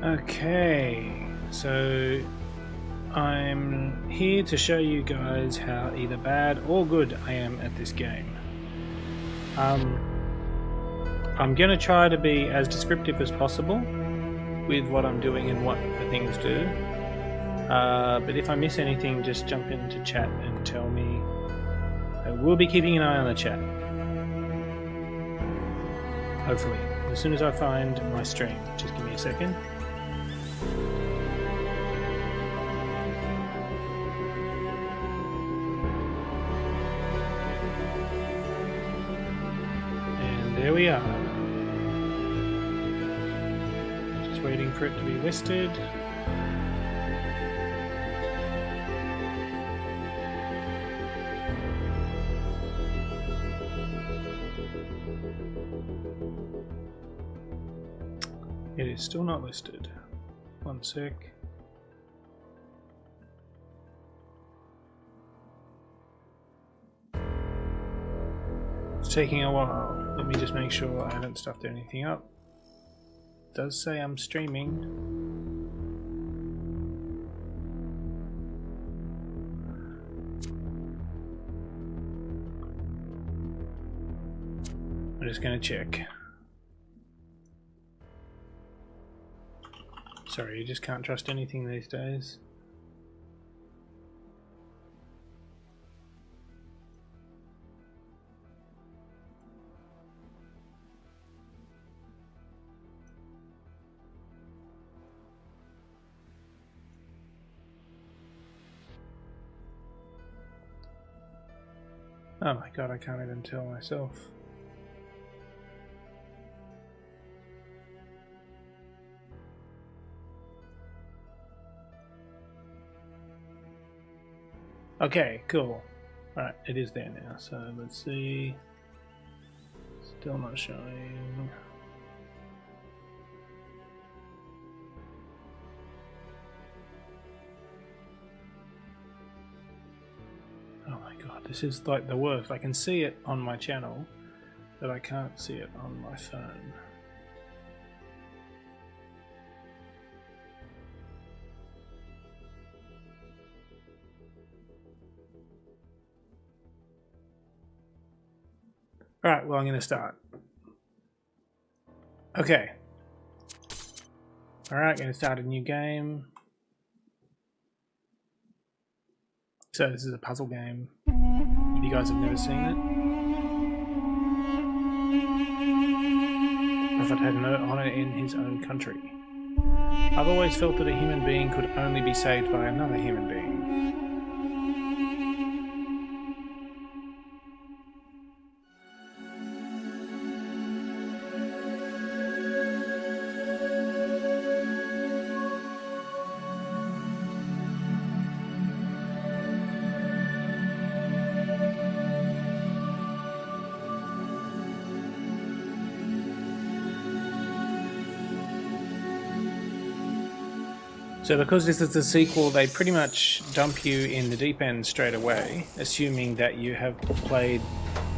Okay, so I'm here to show you guys how either bad or good I am at this game. I'm going to try to be as descriptive as possible with what I'm doing and what the things do. But if I miss anything, just jump into chat and tell me. I will be keeping an eye on the chat. Hopefully. As soon as I find my stream. Just give me a second. And there we are. Just waiting for it to be listed. It is still not listed. One sec. It's taking a while. Let me just make sure I haven't stuffed anything up. It does say I'm streaming. I'm just going to check. Sorry, you just can't trust anything these days. Oh my god, I can't even tell myself. Okay, cool. Alright, it is there now, so let's see. Still not showing. Oh my god, this is like the worst. I can see it on my channel, but I can't see it on my phone. Alright, well I'm going to start. Okay. Alright, going to start a new game. So this is a puzzle game. If you guys have never seen it. Prophet had no honor in his own country. I've always felt that a human being could only be saved by another human being. So because this is the sequel, they pretty much dump you in the deep end straight away, assuming that you have played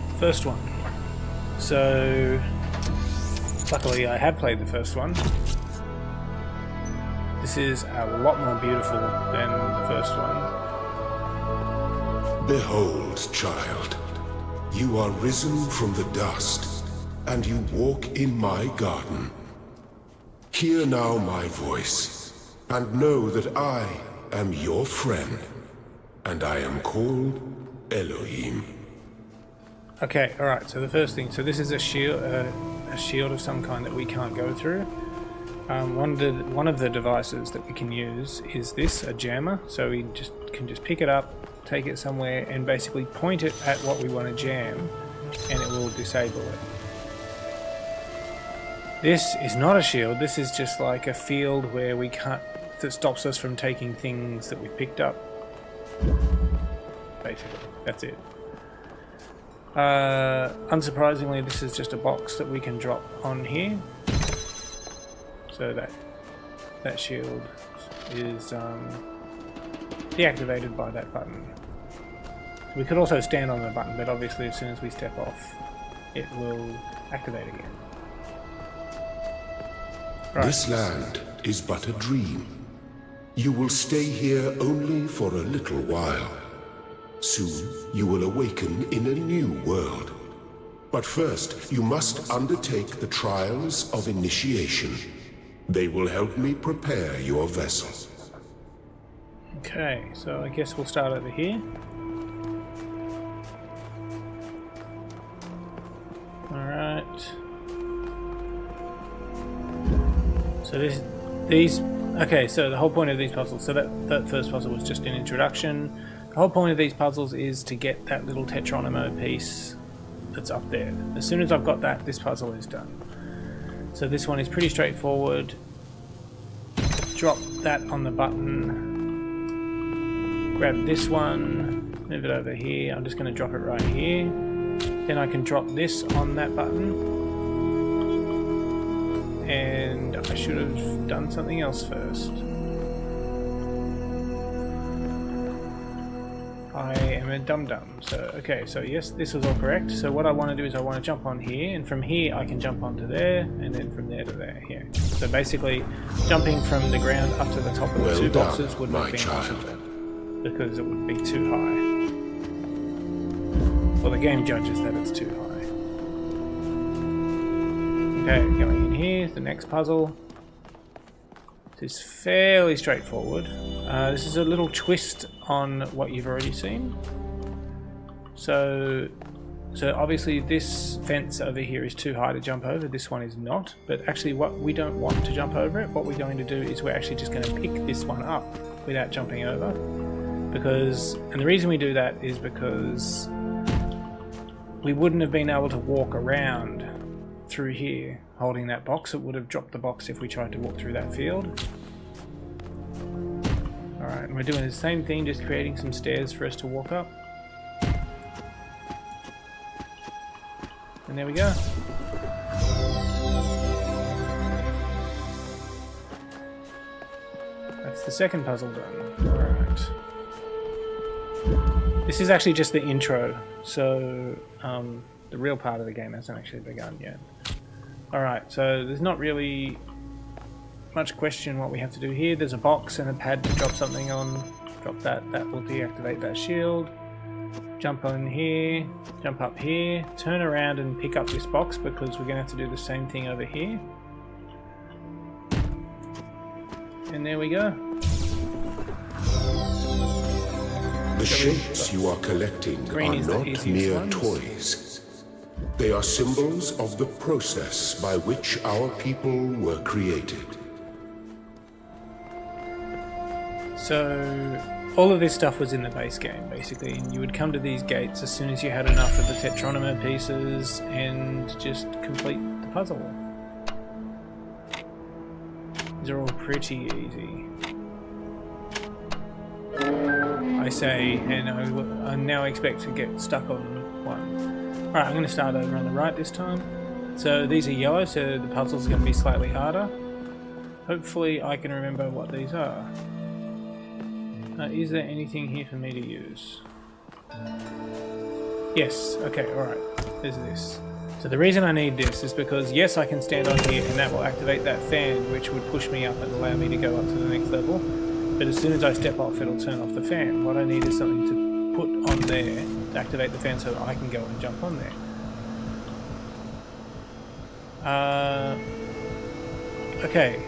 the first one. So, luckily I have played the first one. This is a lot more beautiful than the first one. Behold, child, you are risen from the dust, and you walk in my garden. Hear now my voice. And know that I am your friend, and I am called Elohim. Okay, alright, so the first thing, so this is a shield of some kind that we can't go through. One of the devices that we can use is this, a jammer, so we can just pick it up, take it somewhere, and basically point it at what we want to jam, and it will disable it. This is not a shield, this is just like a field where we can't, that stops us from taking things that we picked up. Basically, that's it. Unsurprisingly, this is just a box that we can drop on here. So that shield is deactivated by that button. We could also stand on the button, but obviously as soon as we step off, it will activate again. Right. This land is but a dream. You will stay here only for a little while. Soon, you will awaken in a new world. But first, you must undertake the trials of initiation. They will help me prepare your vessel. Okay, so I guess we'll start over here. Alright. So okay, so the whole point of these puzzles, so that first puzzle was just an introduction. The whole point of these puzzles is to get that little Tetronimo piece that's up there. As soon as I've got that, this puzzle is done. So this one is pretty straightforward. Drop that on the button. Grab this one, move it over here. I'm just going to drop it right here. Then I can drop this on that button. And I should have done something else first. I am a dum-dum. So, okay, so yes, this was all correct. So what I want to do is I want to jump on here, and from here I can jump onto there, and then from there to there, here. So basically, jumping from the ground up to the top of the two boxes would not be possible, because it would be too high. Well, the game judges that it's too high. Okay, going in here, the next puzzle. This is fairly straightforward. This is a little twist on what you've already seen. So obviously this fence over here is too high to jump over, this one is not. But actually what we don't want to jump over it, what we're going to do is we're actually just going to pick this one up without jumping over. And the reason we do that is because we wouldn't have been able to walk around through here holding that box. It would have dropped the box if we tried to walk through that field. Alright, and we're doing the same thing, just creating some stairs for us to walk up. And there we go. That's the second puzzle done. Alright. This is actually just the intro, so the real part of the game hasn't actually begun yet. Alright, so there's not really much question what we have to do here. There's a box and a pad to drop something on. Drop that, that will deactivate that shield. Jump on here, jump up here, turn around and pick up this box because we're going to have to do the same thing over here. And there we go. The shapes you are collecting are not mere toys. They are symbols of the process by which our people were created. So all of this stuff was in the base game, basically, and you would come to these gates as soon as you had enough of the Tetronimo pieces and just complete the puzzle. These are all pretty easy, I say, and I now expect to get stuck on one. Alright, I'm going to start over on the right this time. So these are yellow, so the puzzle's going to be slightly harder. Hopefully I can remember what these are. Is there anything here for me to use? Yes, okay, alright. There's this. So the reason I need this is because, yes, I can stand on here and that will activate that fan, which would push me up and allow me to go up to the next level. But as soon as I step off, it'll turn off the fan. What I need is something to put on there to activate the fan so that I can go and jump on there. Okay.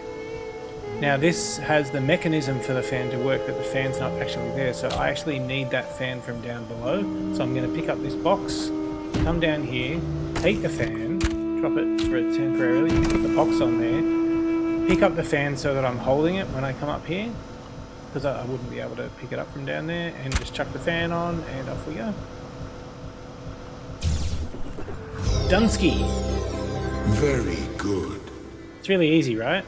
Now this has the mechanism for the fan to work, but the fan's not actually there, so I actually need that fan from down below. So I'm going to pick up this box, come down here, take the fan, drop it for it temporarily, put the box on there, pick up the fan so that I'm holding it when I come up here, because I wouldn't be able to pick it up from down there, and just chuck the fan on, and off we go. Dunsky! Very good. It's really easy, right?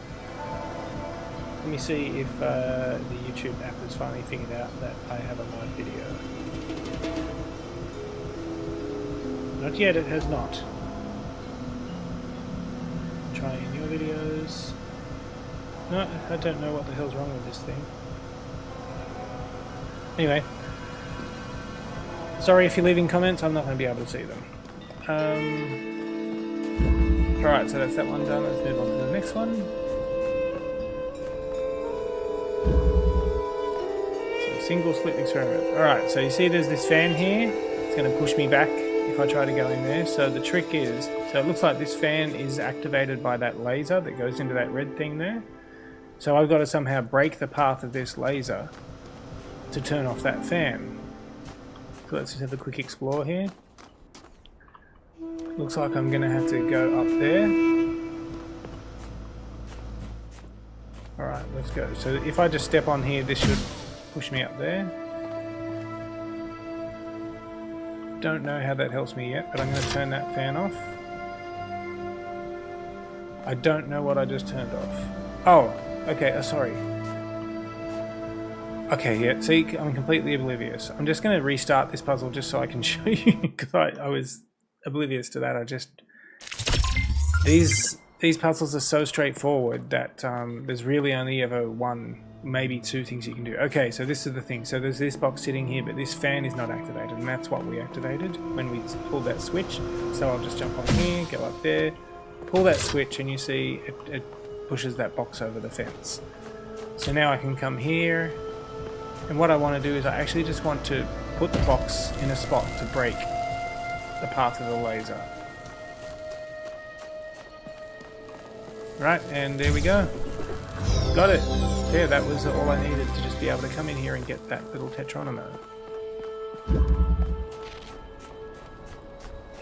Let me see if the YouTube app has finally figured out that I have a live video. Not yet, it has not. Try in your videos. No, I don't know what the hell's wrong with this thing. Anyway. Sorry if you're leaving comments, I'm not going to be able to see them. Alright, so that's that one done. Let's move on to the next one. single slit experiment. Alright, so you see there's this fan here. It's going to push me back if I try to go in there. So the trick is, so it looks like this fan is activated by that laser that goes into that red thing there. So I've got to somehow break the path of this laser to turn off that fan. So let's just have a quick explore here. Looks like I'm going to have to go up there. Alright, let's go. So if I just step on here, this should push me up there. Don't know how that helps me yet, but I'm going to turn that fan off. I don't know what I just turned off. Oh, okay, sorry. Okay, yeah, see, I'm completely oblivious. I'm just going to restart this puzzle just so I can show you, because I was oblivious to that. I just... These puzzles are so straightforward that there's really only ever one, maybe two things you can do. Okay, so this is the thing. So there's this box sitting here, but this fan is not activated, and that's what we activated when we pulled that switch. So I'll just jump on here, go up there, pull that switch, and you see it pushes that box over the fence. So now I can come here, and what I want to do is I actually just want to put the box in a spot to break the path of the laser. Right, and there we go. Got it. There, that was all I needed to just be able to come in here and get that little Tetronimo.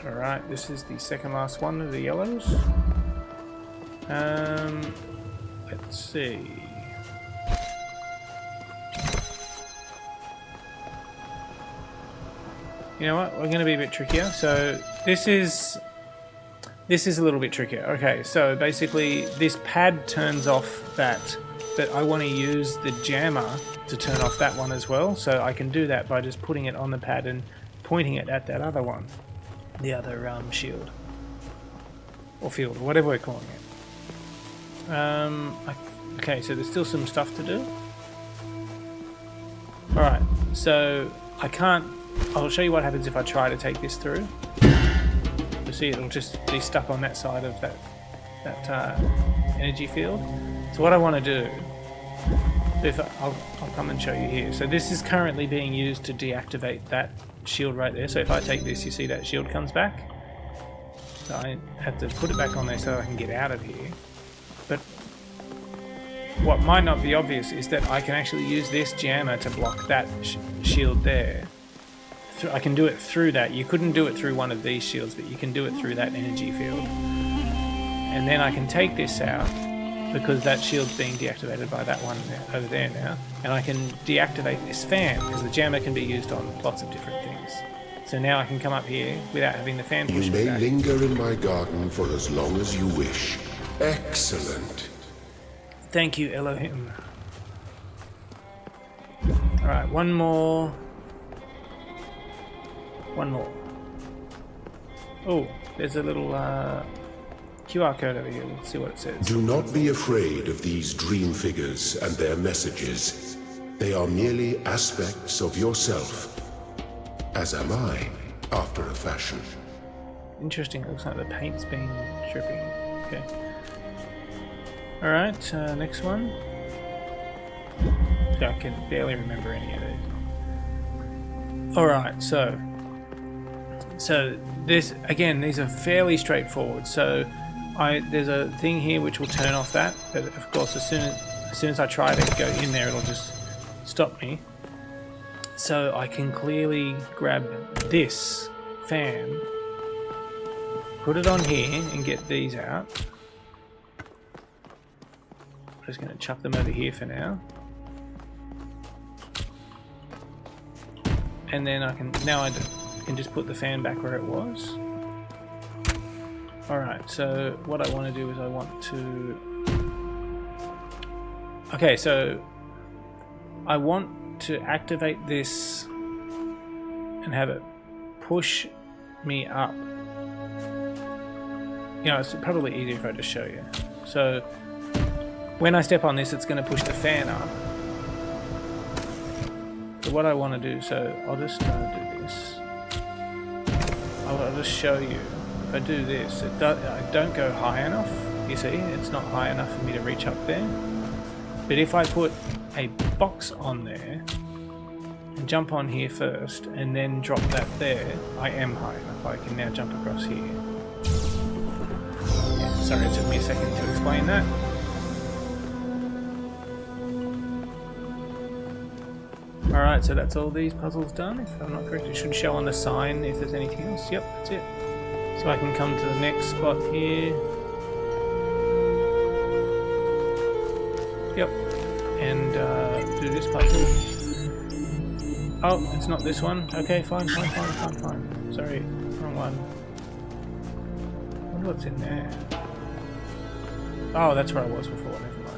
Alright, this is the second last one of the yellows. Let's see. You know what? We're going to be a bit trickier. So this is a little bit trickier. Okay, so basically this pad turns off that, but I want to use the jammer to turn off that one as well. So I can do that by just putting it on the pad and pointing it at that other one, the other shield or field, or whatever we're calling it. Okay, so there's still some stuff to do. All right, so I can't. I'll show you what happens if I try to take this through. You see, it'll just be stuck on that side of that energy field. So what I want to do, I'll come and show you here. So this is currently being used to deactivate that shield right there. So if I take this, you see that shield comes back. So I have to put it back on there so I can get out of here. But what might not be obvious is that I can actually use this jammer to block that shield there. I can do it through that. You couldn't do it through one of these shields, but you can do it through that energy field. And then I can take this out, because that shield's being deactivated by that one over there now, and I can deactivate this fan, because the jammer can be used on lots of different things. So now I can come up here without having the fan push me back. You may linger in my garden for as long as you wish. Excellent. Thank you, Elohim. Alright, one more. One more. Oh, there's a little QR code over here. Let's see what it says. Do not be afraid of these dream figures and their messages. They are merely aspects of yourself. As am I, after a fashion. Interesting. It looks like the paint's been dripping. Okay. Alright, next one. I can barely remember any of these. Alright, so this, again, these are fairly straightforward. So there's a thing here which will turn off that, but of course as soon as I try to go in there, it'll just stop me. So I can clearly grab this fan, put it on here and get these out. I'm just going to chuck them over here for now. And then I can just put the fan back where it was. Alright, so what I want to do is I want to... Okay, so I want to activate this and have it push me up. You know, it's probably easier if I just show you. So when I step on this, it's going to push the fan up. So what I want to do, so I'll just do this. I'll just show you. If I do this, I don't go high enough. You see, it's not high enough for me to reach up there. But if I put a box on there, and jump on here first, and then drop that there, I am high enough. I can now jump across here. Yeah, sorry, it took me a second to explain that. Alright, so that's all these puzzles done, if I'm not correct. It should show on the sign if there's anything else. Yep, that's it. So I can come to the next spot here. Yep. And do this puzzle. Oh, it's not this one. Okay, fine. Sorry, wrong one. I wonder what's in there. Oh, that's where I was before, never mind.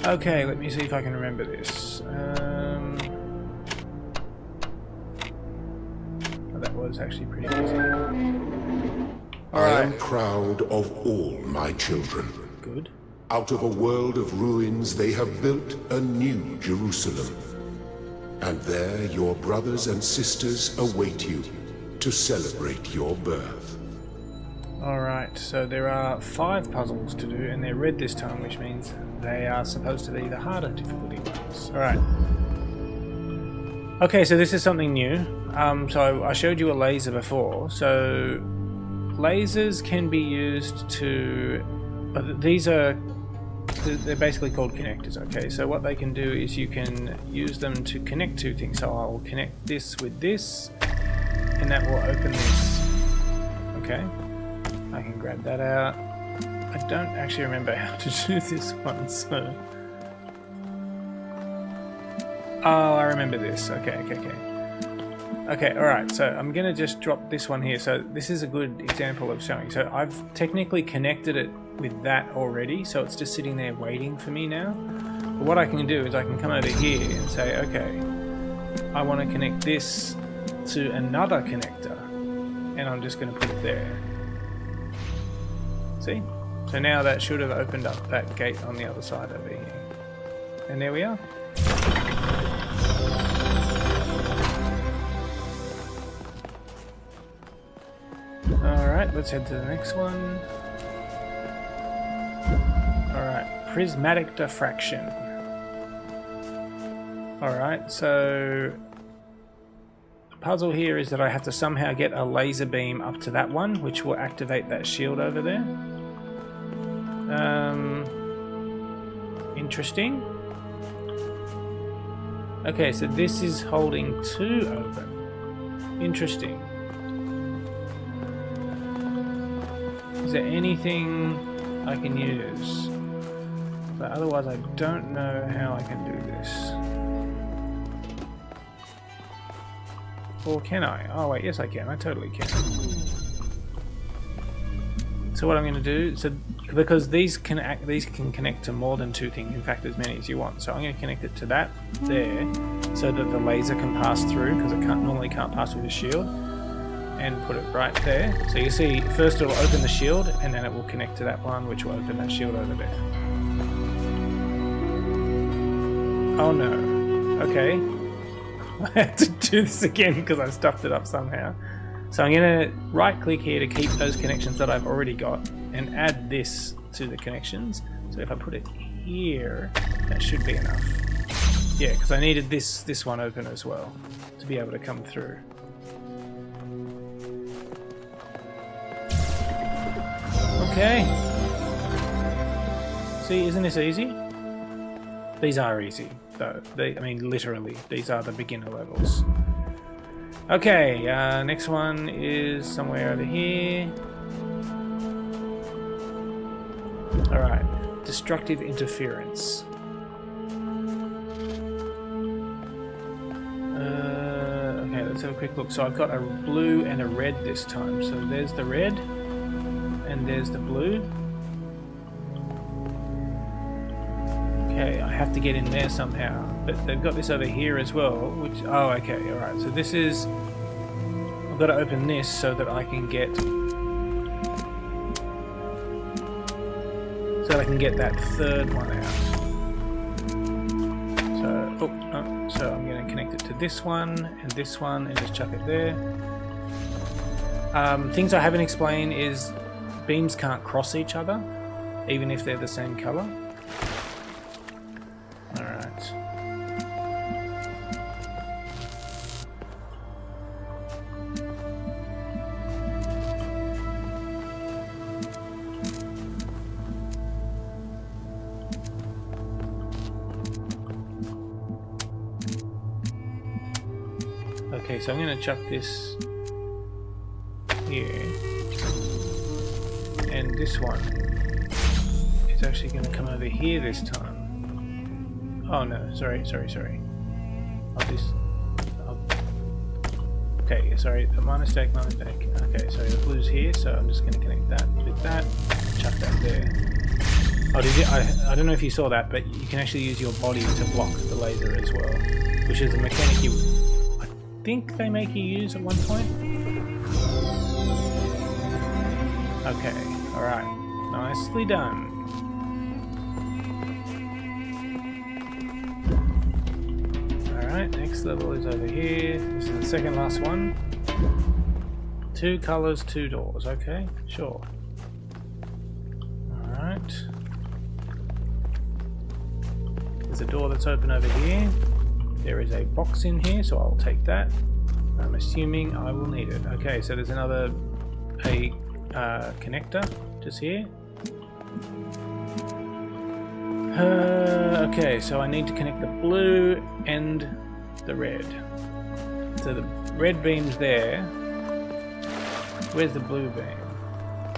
Okay, let me see if I can remember this. That was actually pretty easy. I am proud of all my children. Good. Out of a world of ruins, they have built a new Jerusalem. And there your brothers and sisters await you to celebrate your birth. Alright, so there are 5 puzzles to do, and they're red this time, which means they are supposed to be the harder difficulty ones. Alright. Okay, so this is something new. So I showed you a laser before. So lasers can be used to... they're basically called connectors, okay? So what they can do is you can use them to connect 2 things. So I'll connect this with this, and that will open this. Okay? I can grab that out. I don't actually remember how to do this one, so... Oh, I remember this. Okay. Okay, alright, so I'm going to just drop this one here. So this is a good example of showing. So I've technically connected it with that already, so it's just sitting there waiting for me now. But what I can do is I can come over here and say, okay, I want to connect this to another connector, and I'm just going to put it there. See? So now that should have opened up that gate on the other side over here. And there we are. Alright, let's head to the next one. Alright, prismatic diffraction. Alright, so the puzzle here is that I have to somehow get a laser beam up to that one, which will activate that shield over there. Interesting. Okay, so this is holding 2 open. Interesting. Is there anything I can use? But otherwise I don't know how I can do this. Or can I? Oh wait, yes I can. I totally can. So what I'm going to do, because these can connect to more than 2 things, in fact as many as you want. So I'm going to connect it to that there, so that the laser can pass through, because it normally can't pass through the shield. And put it right there. So you see, first it'll open the shield, and then it will connect to that one, which will open that shield over there. Oh no. Okay. I had to do this again because I stuffed it up somehow. So I'm going to right click here to keep those connections that I've already got, and add this to the connections. So if I put it here, that should be enough. Yeah, because I needed this one open as well to be able to come through. Okay. See, isn't this easy? These are easy, though. I mean, literally, these are the beginner levels. Okay, next one is somewhere over here. Alright, destructive interference. Okay, let's have a quick look. So I've got a blue and a red this time. So there's the red. And there's the blue. Okay, I have to get in there somehow. But they've got this over here as well, which... Oh, okay, alright. So this is... I've got to open this so that I can get... So that I can get that third one out. So I'm going to connect it to this one, and just chuck it there. Things I haven't explained is... Beams can't cross each other, even if they're the same color. Okay, so I'm going to chuck this here. And this one is actually going to come over here this time. Oh no, sorry. Okay, sorry, my mistake. Okay, so the blue's here, so I'm just going to connect that with that, chuck that there. Oh, did you? I don't know if you saw that, but you can actually use your body to block the laser as well, which is a mechanic I think they make you use at one point. Okay, alright, nicely done. Alright, next level is over here. This is the second last one. 2 colors, 2 doors. Okay, sure. Alright. There's a door that's open over here. There is a box in here, so I'll take that. I'm assuming I will need it. Okay, so there's another connector just here. Okay, so I need to connect the blue and the red. So the red beam's there. Where's the blue beam?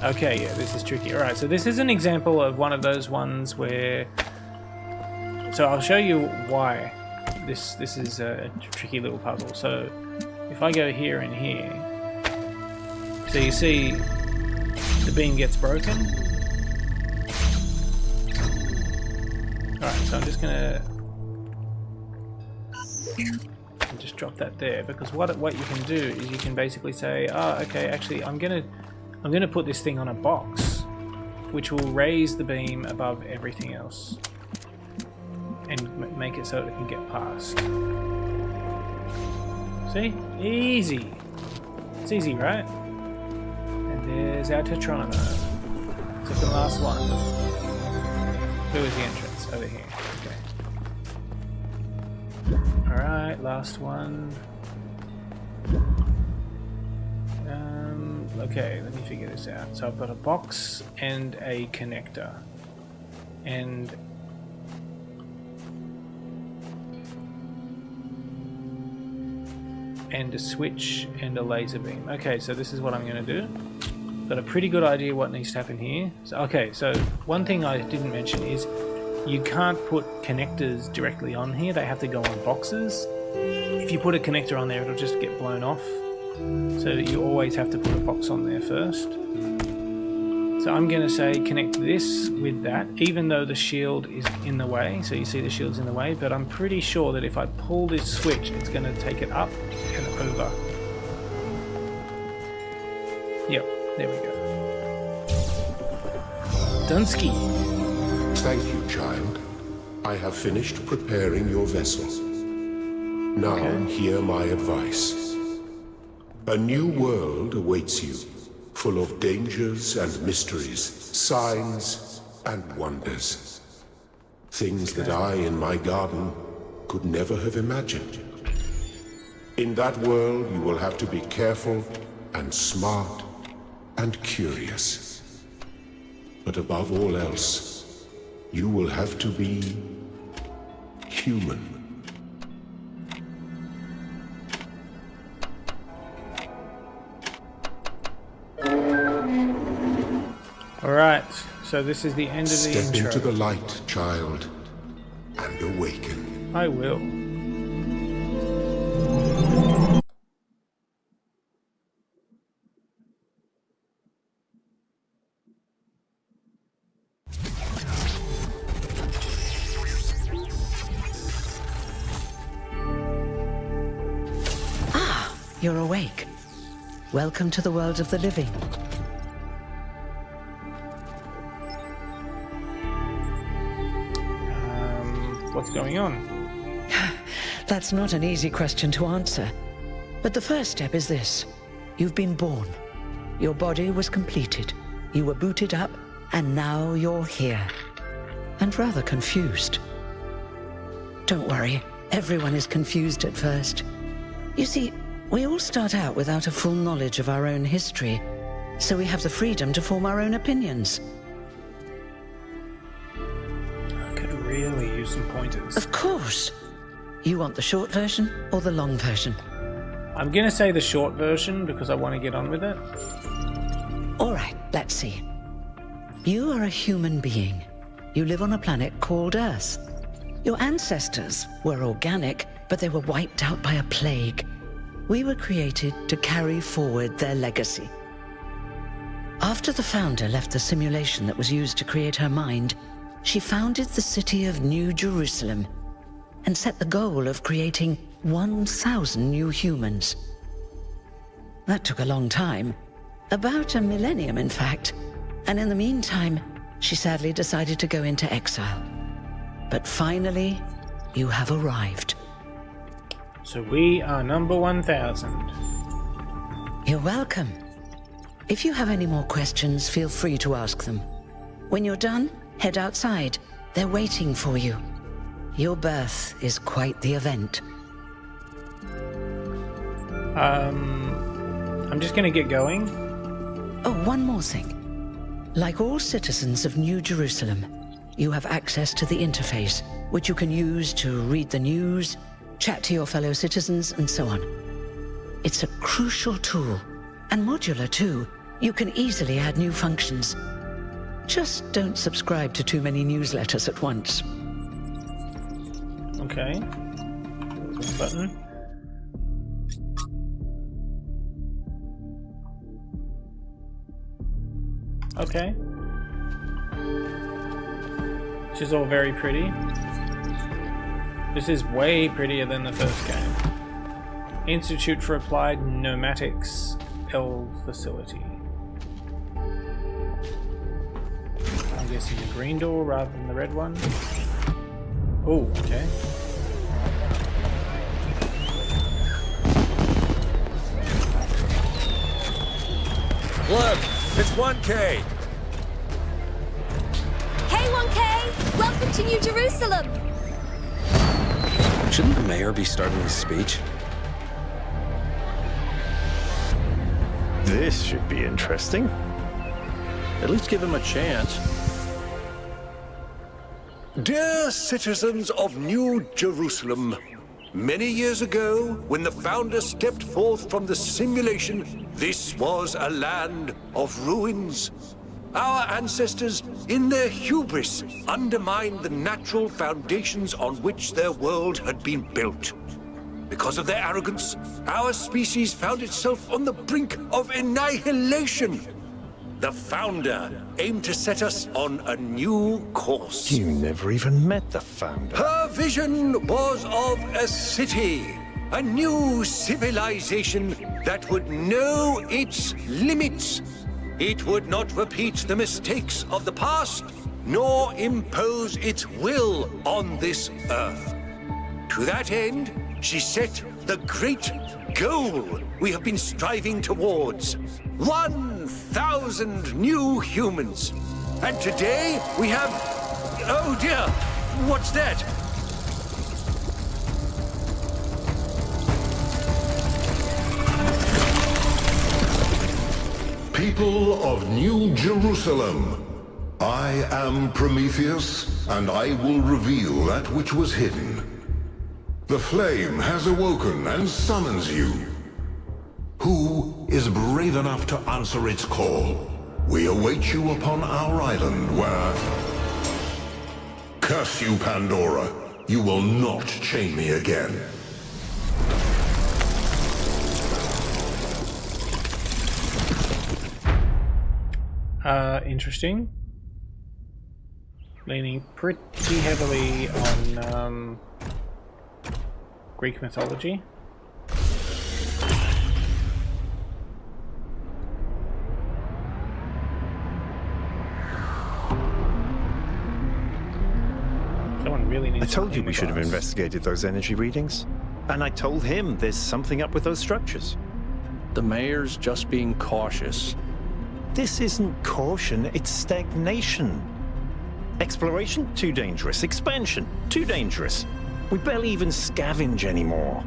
Okay, yeah, this is tricky. Alright, so this is an example of one of those ones where... So I'll show you why this is a tricky little puzzle. So if I go here and here, so you see the beam gets broken. Alright, so I'm just gonna just drop that there, because what you can do is you can basically say, oh, okay, actually I'm gonna put this thing on a box which will raise the beam above everything else and make it so it can get past. See? Easy. It's easy, right? And there's our Tetronimo. Second last one. Where was the entrance? Over here. Okay. Alright, last one. Okay, let me figure this out. So I've got a box and a connector. And a switch and a laser beam. Okay, so this is what I'm going to do. Got a pretty good idea what needs to happen here. So, okay, so one thing I didn't mention is you can't put connectors directly on here. They have to go on boxes. If you put a connector on there, it'll just get blown off. So you always have to put a box on there first. So I'm going to say connect this with that, even though the shield is in the way. So you see the shield's in the way, but I'm pretty sure that if I pull this switch, it's going to take it up and over. Yep, there we go. Dunsky. Thank you, child. I have finished preparing your vessel. Now hear my advice. A new world awaits you, full of dangers and mysteries, signs and wonders. Things that I, in my garden, could never have imagined. In that world, you will have to be careful and smart and curious. But above all else, you will have to be human. Alright, so this is the end of the intro. Step into the light, child, and awaken. I will. Ah, you're awake. Welcome to the world of the living. What's going on? That's not an easy question to answer. But the first step is this. You've been born. Your body was completed. You were booted up, and now you're here. And rather confused. Don't worry, everyone is confused at first. You see, we all start out without a full knowledge of our own history, so we have the freedom to form our own opinions. Really use some pointers. Of course. You want the short version or the long version? I'm going to say the short version because I want to get on with it. All right, let's see. You are a human being. You live on a planet called Earth. Your ancestors were organic, but they were wiped out by a plague. We were created to carry forward their legacy. After the founder left the simulation that was used to create her mind, she founded the city of New Jerusalem and set the goal of creating 1,000 new humans. That took a long time, about a millennium in fact, and in the meantime, she sadly decided to go into exile. But finally, you have arrived. So we are number 1,000. You're welcome. If you have any more questions, feel free to ask them. When you're done, head outside. They're waiting for you. Your birth is quite the event. I'm just going to get going. Oh, one more thing. Like all citizens of New Jerusalem, you have access to the interface, which you can use to read the news, chat to your fellow citizens, and so on. It's a crucial tool, and modular too. You can easily add new functions. Just don't subscribe to too many newsletters at once. Okay. This button. Okay. This is all very pretty. This is way prettier than the first game. Institute for Applied Pneumatics L Facility. I'm guessing the green door rather than the red one. Oh, okay. Look, it's 1K. Hey 1K! Welcome to New Jerusalem! Shouldn't the mayor be starting his speech? This should be interesting. At least give him a chance. Dear citizens of New Jerusalem, many years ago, when the founder stepped forth from the simulation, this was a land of ruins. Our ancestors, in their hubris, undermined the natural foundations on which their world had been built. Because of their arrogance, our species found itself on the brink of annihilation. The founder aimed to set us on a new course. You never even met the founder. Her vision was of a city, a new civilization that would know its limits. It would not repeat the mistakes of the past, nor impose its will on this earth. To that end, she set the great goal we have been striving towards. 1,000 new humans. And today we have... Oh dear, what's that? People of New Jerusalem, I am Prometheus, and I will reveal that which was hidden. The flame has awoken and summons you. Who is brave enough to answer its call? We await you upon our island where... Curse you, Pandora. You will not chain me again. Interesting. Leaning pretty heavily on Greek mythology. Someone really needs I told you we should have advice. investigated those energy readings. And I told him there's something up with those structures. The mayor's just being cautious. This isn't caution, it's stagnation. Exploration? Too dangerous. Expansion? Too dangerous. We barely even scavenge anymore.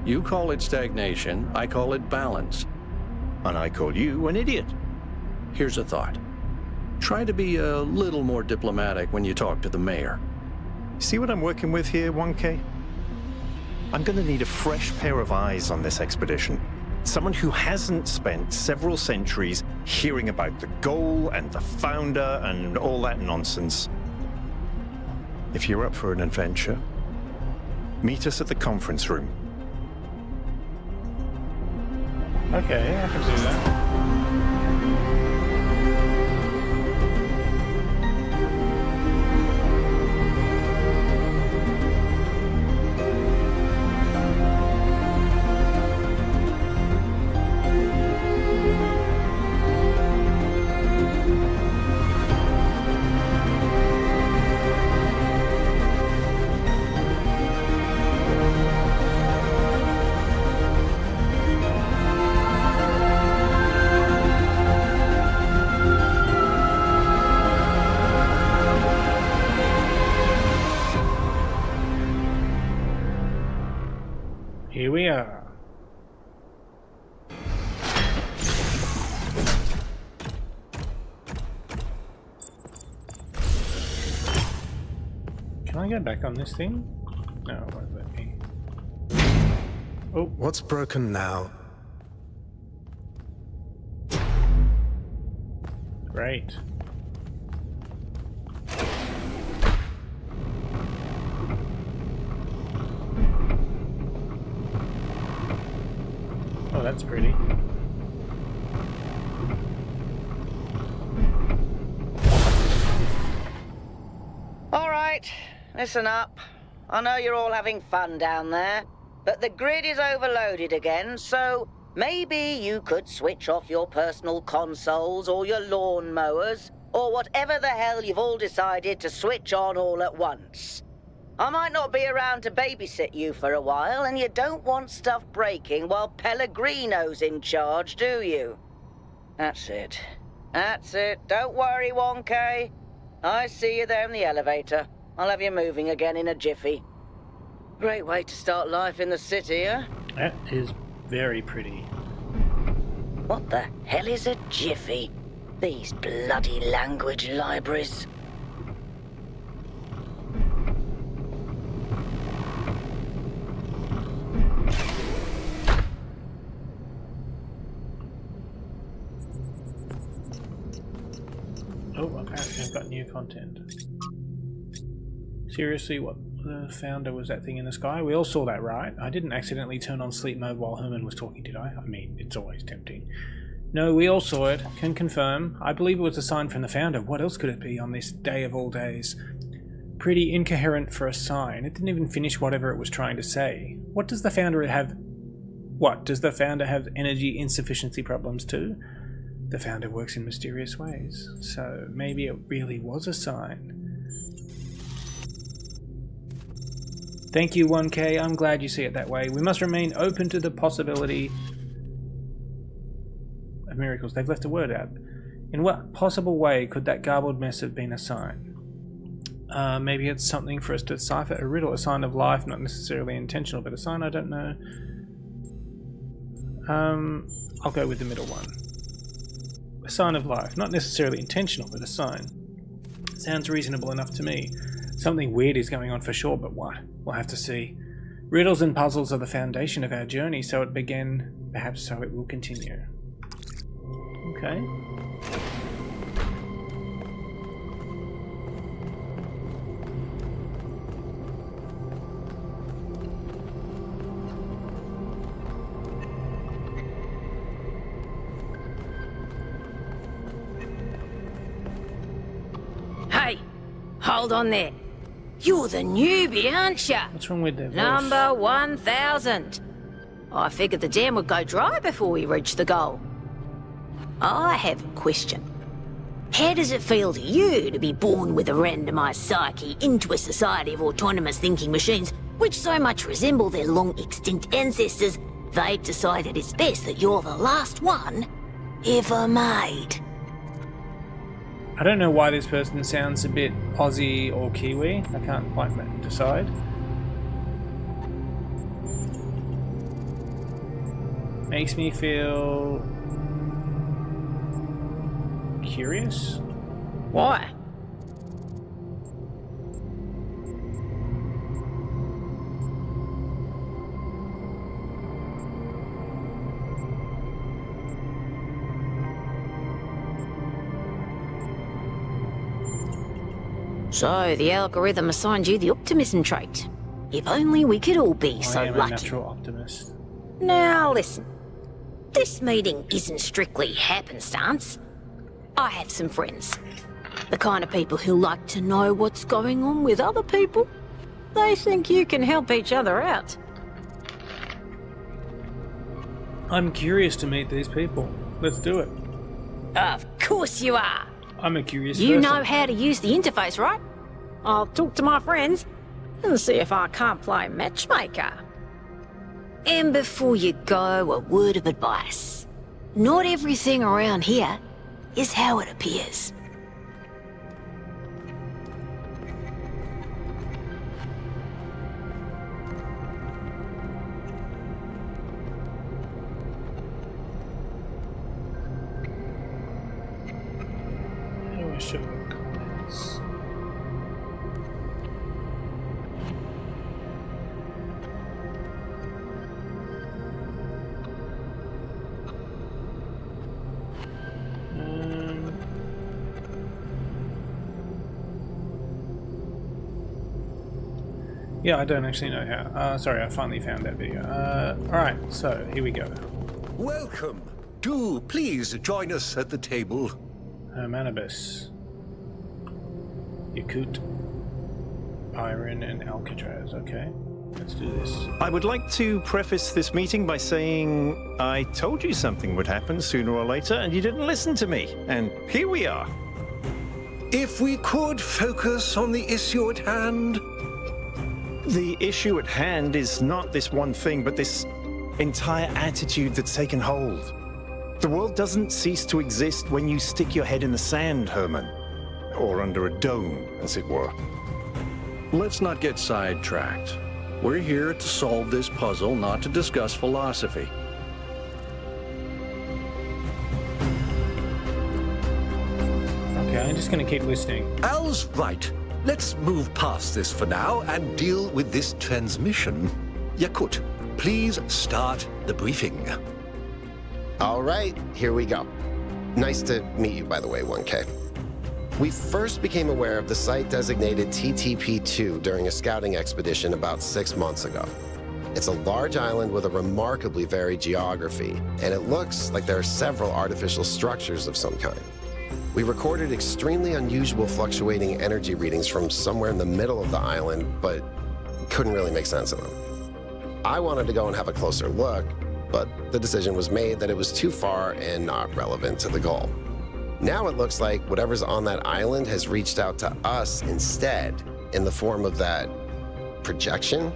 You call it stagnation, I call it balance. And I call you an idiot. Here's a thought. Try to be a little more diplomatic when you talk to the mayor. See what I'm working with here, 1K? I'm going to need a fresh pair of eyes on this expedition. Someone who hasn't spent several centuries hearing about the goal and the founder and all that nonsense. If you're up for an adventure, meet us at the conference room. Okay, I can do that. Here we are. Can I go back on this thing? No, it won't let me. Oh, What's broken now? great. Oh, that's pretty. All right, listen up. I know you're all having fun down there, but the grid is overloaded again, so maybe you could switch off your personal consoles or your lawn mowers, or whatever the hell you've all decided to switch on all at once. I might not be around to babysit you for a while, and you don't want stuff breaking while Pellegrino's in charge, do you? That's it. That's it. Don't worry, 1K. I see you there in the elevator. I'll have you moving again in a jiffy. Great way to start life in the city, huh? That is very pretty. What the hell is a jiffy? These bloody language libraries. Oh, apparently I've got new content. Seriously, what the founder was that thing in the sky? We all saw that, right? I didn't accidentally turn on sleep mode while Herman was talking, did I? I mean, it's always tempting. No, we all saw it. Can confirm. I believe it was a sign from the founder. What else could it be on this day of all days? Pretty incoherent for a sign. It didn't even finish whatever it was trying to say. What does the founder have? What, does the founder have energy insufficiency problems too? The founder works in mysterious ways, so maybe it really was a sign. Thank you, 1K. I'm glad you see it that way. We must remain open to the possibility of miracles. They've left a word out. In what possible way could that garbled mess have been a sign? Maybe it's something for us to decipher. A riddle, a sign of life, not necessarily intentional, but a sign, I don't know. I'll go with the middle one. A sign of life, not necessarily intentional, but a sign. Sounds reasonable enough to me. Something weird is going on for sure, but what? We'll have to see. Riddles and puzzles are the foundation of our journey, so it began, perhaps so it will continue. Okay. Hey, hold on there. You're the newbie, aren't ya? What's wrong with their voice? Number 1000. I figured the dam would go dry before we reach the goal. I have a question. How does it feel to you to be born with a randomized psyche into a society of autonomous thinking machines which so much resemble their long-extinct ancestors, they've decided it's best that you're the last one ever made? I don't know why this person sounds a bit Aussie or Kiwi. I can't quite decide. Makes me feel curious. Why? So the algorithm assigned you the optimism trait. If only we could all be so I am a lucky. natural optimist. Now listen, this meeting isn't strictly happenstance. I have some friends. The kind of people who like to know what's going on with other people. They think you can help each other out. I'm curious to meet these people. Let's do it. Of course you are. I'm a curious You person. know how to use the interface, right? I'll talk to my friends and see if I can't play matchmaker. And before you go, a word of advice. Not everything around here is how it appears. How do I show the comments? Yeah, I don't actually know how. Sorry, I finally found that video. Alright, so here we go. Welcome. Do please join us at the table. Hermanibus, Yakut, Iron, and Alcatraz. Okay, let's do this. I would like to preface this meeting by saying I told you something would happen sooner or later, and you didn't listen to me. And here we are. If we could focus on the issue at hand. The issue at hand is not this one thing, but this entire attitude that's taken hold. The world doesn't cease to exist when you stick your head in the sand, Herman. Or under a dome, as it were. Let's not get sidetracked. We're here to solve this puzzle, not to discuss philosophy. Okay, I'm just gonna keep listening. Al's right. Let's move past this for now and deal with this transmission. Yakut, please start the briefing. All right, here we go. Nice to meet you, by the way, 1K. We first became aware of the site designated TTP-2 during a scouting expedition about 6 months ago. It's a large island with a remarkably varied geography, and it looks like there are several artificial structures of some kind. We recorded extremely unusual fluctuating energy readings from somewhere in the middle of the island, but couldn't really make sense of them. I wanted to go and have a closer look, but the decision was made that it was too far and not relevant to the goal. Now it looks like whatever's on that island has reached out to us instead, in the form of that projection.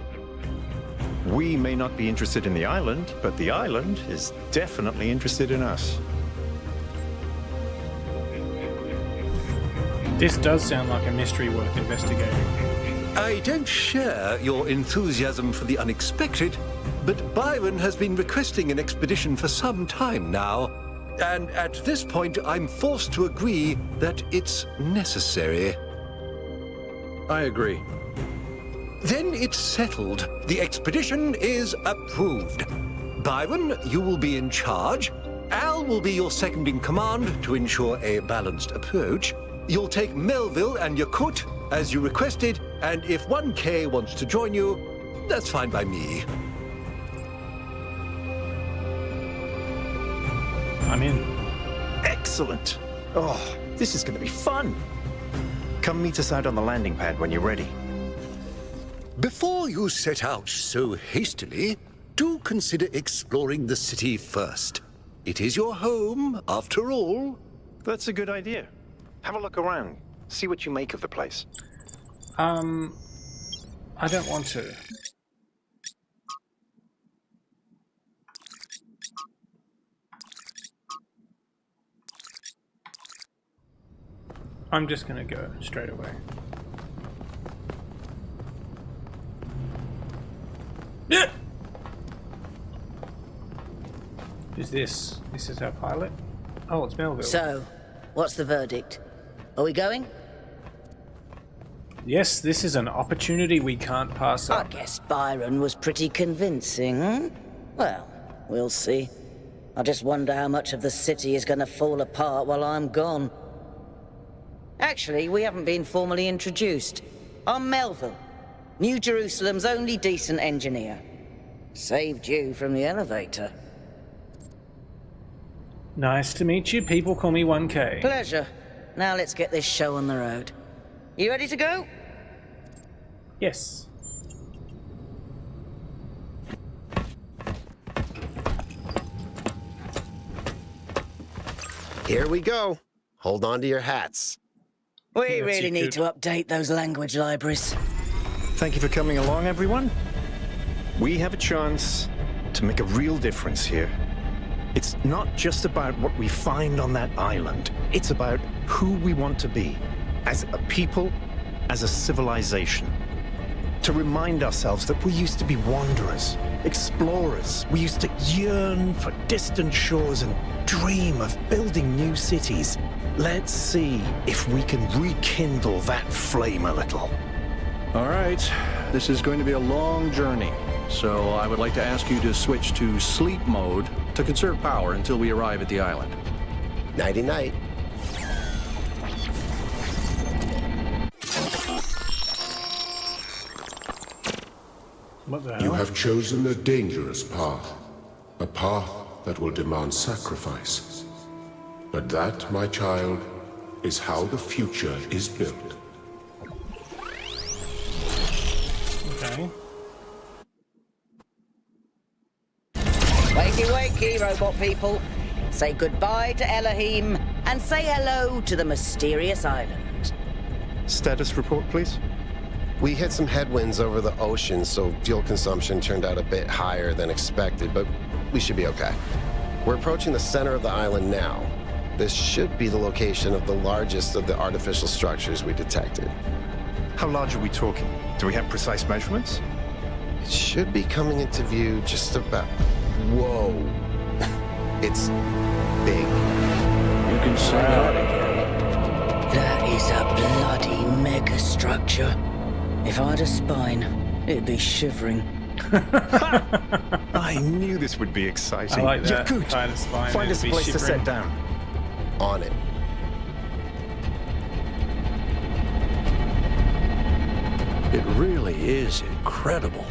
We may not be interested in the island, but the island is definitely interested in us. This does sound like a mystery worth investigating. I don't share your enthusiasm for the unexpected, but Byron has been requesting an expedition for some time now, and at this point I'm forced to agree that it's necessary. I agree. Then it's settled. The expedition is approved. Byron, you will be in charge. Al will be your second in command to ensure a balanced approach. You'll take Melville and Yakut, as you requested, and if 1K wants to join you, that's fine by me. I'm in. Excellent. Oh, this is going to be fun. Come meet us out on the landing pad when you're ready. Before you set out so hastily, do consider exploring the city first. It is your home, after all. That's a good idea. Have a look around. See what you make of the place. I don't want to. I'm just gonna go straight away. Yeah. Who's this? This is our pilot? Oh, it's Melville. So, what's the verdict? Are we going? Yes, this is an opportunity we can't pass I up. guess Byron was pretty convincing, hmm? Well, we'll see. I just wonder how much of the city is going to fall apart while I'm gone. Actually, we haven't been formally introduced. I'm Melville, New Jerusalem's only decent engineer. Saved you from the elevator. Nice to meet you. People call me 1K. Pleasure. Now let's get this show on the road. You ready to go? Yes. Here we go. Hold on to your hats. We Yes, really you need could. to update those language libraries. Thank you for coming along, everyone. We have a chance to make a real difference here. It's not just about what we find on that island. It's about who we want to be as a people, as a civilization. To remind ourselves that we used to be wanderers, explorers. We used to yearn for distant shores and dream of building new cities. Let's see if we can rekindle that flame a little. All right, this is going to be a long journey, so I would like to ask you to switch to sleep mode to conserve power until we arrive at the island. Nighty-night. What the You hell? have chosen a dangerous path. A path that will demand sacrifice. But that, my child, is how the future is built. Okay. Wakey, wakey, robot people. Say goodbye to Elohim and say hello to the mysterious island. Status report, please. We hit some headwinds over the ocean, so fuel consumption turned out a bit higher than expected, but we should be okay. We're approaching the center of the island now. This should be the location of the largest of the artificial structures we detected. How large are we talking? Do we have precise measurements? It should be coming into view just about... Whoa. It's big. You can say that again. That is a bloody megastructure. If I had a spine, it'd be shivering. I knew this would be exciting. I like that. Yakut, If I had a spine, find it'd us a be place to shivering. set down. On it. It really is incredible.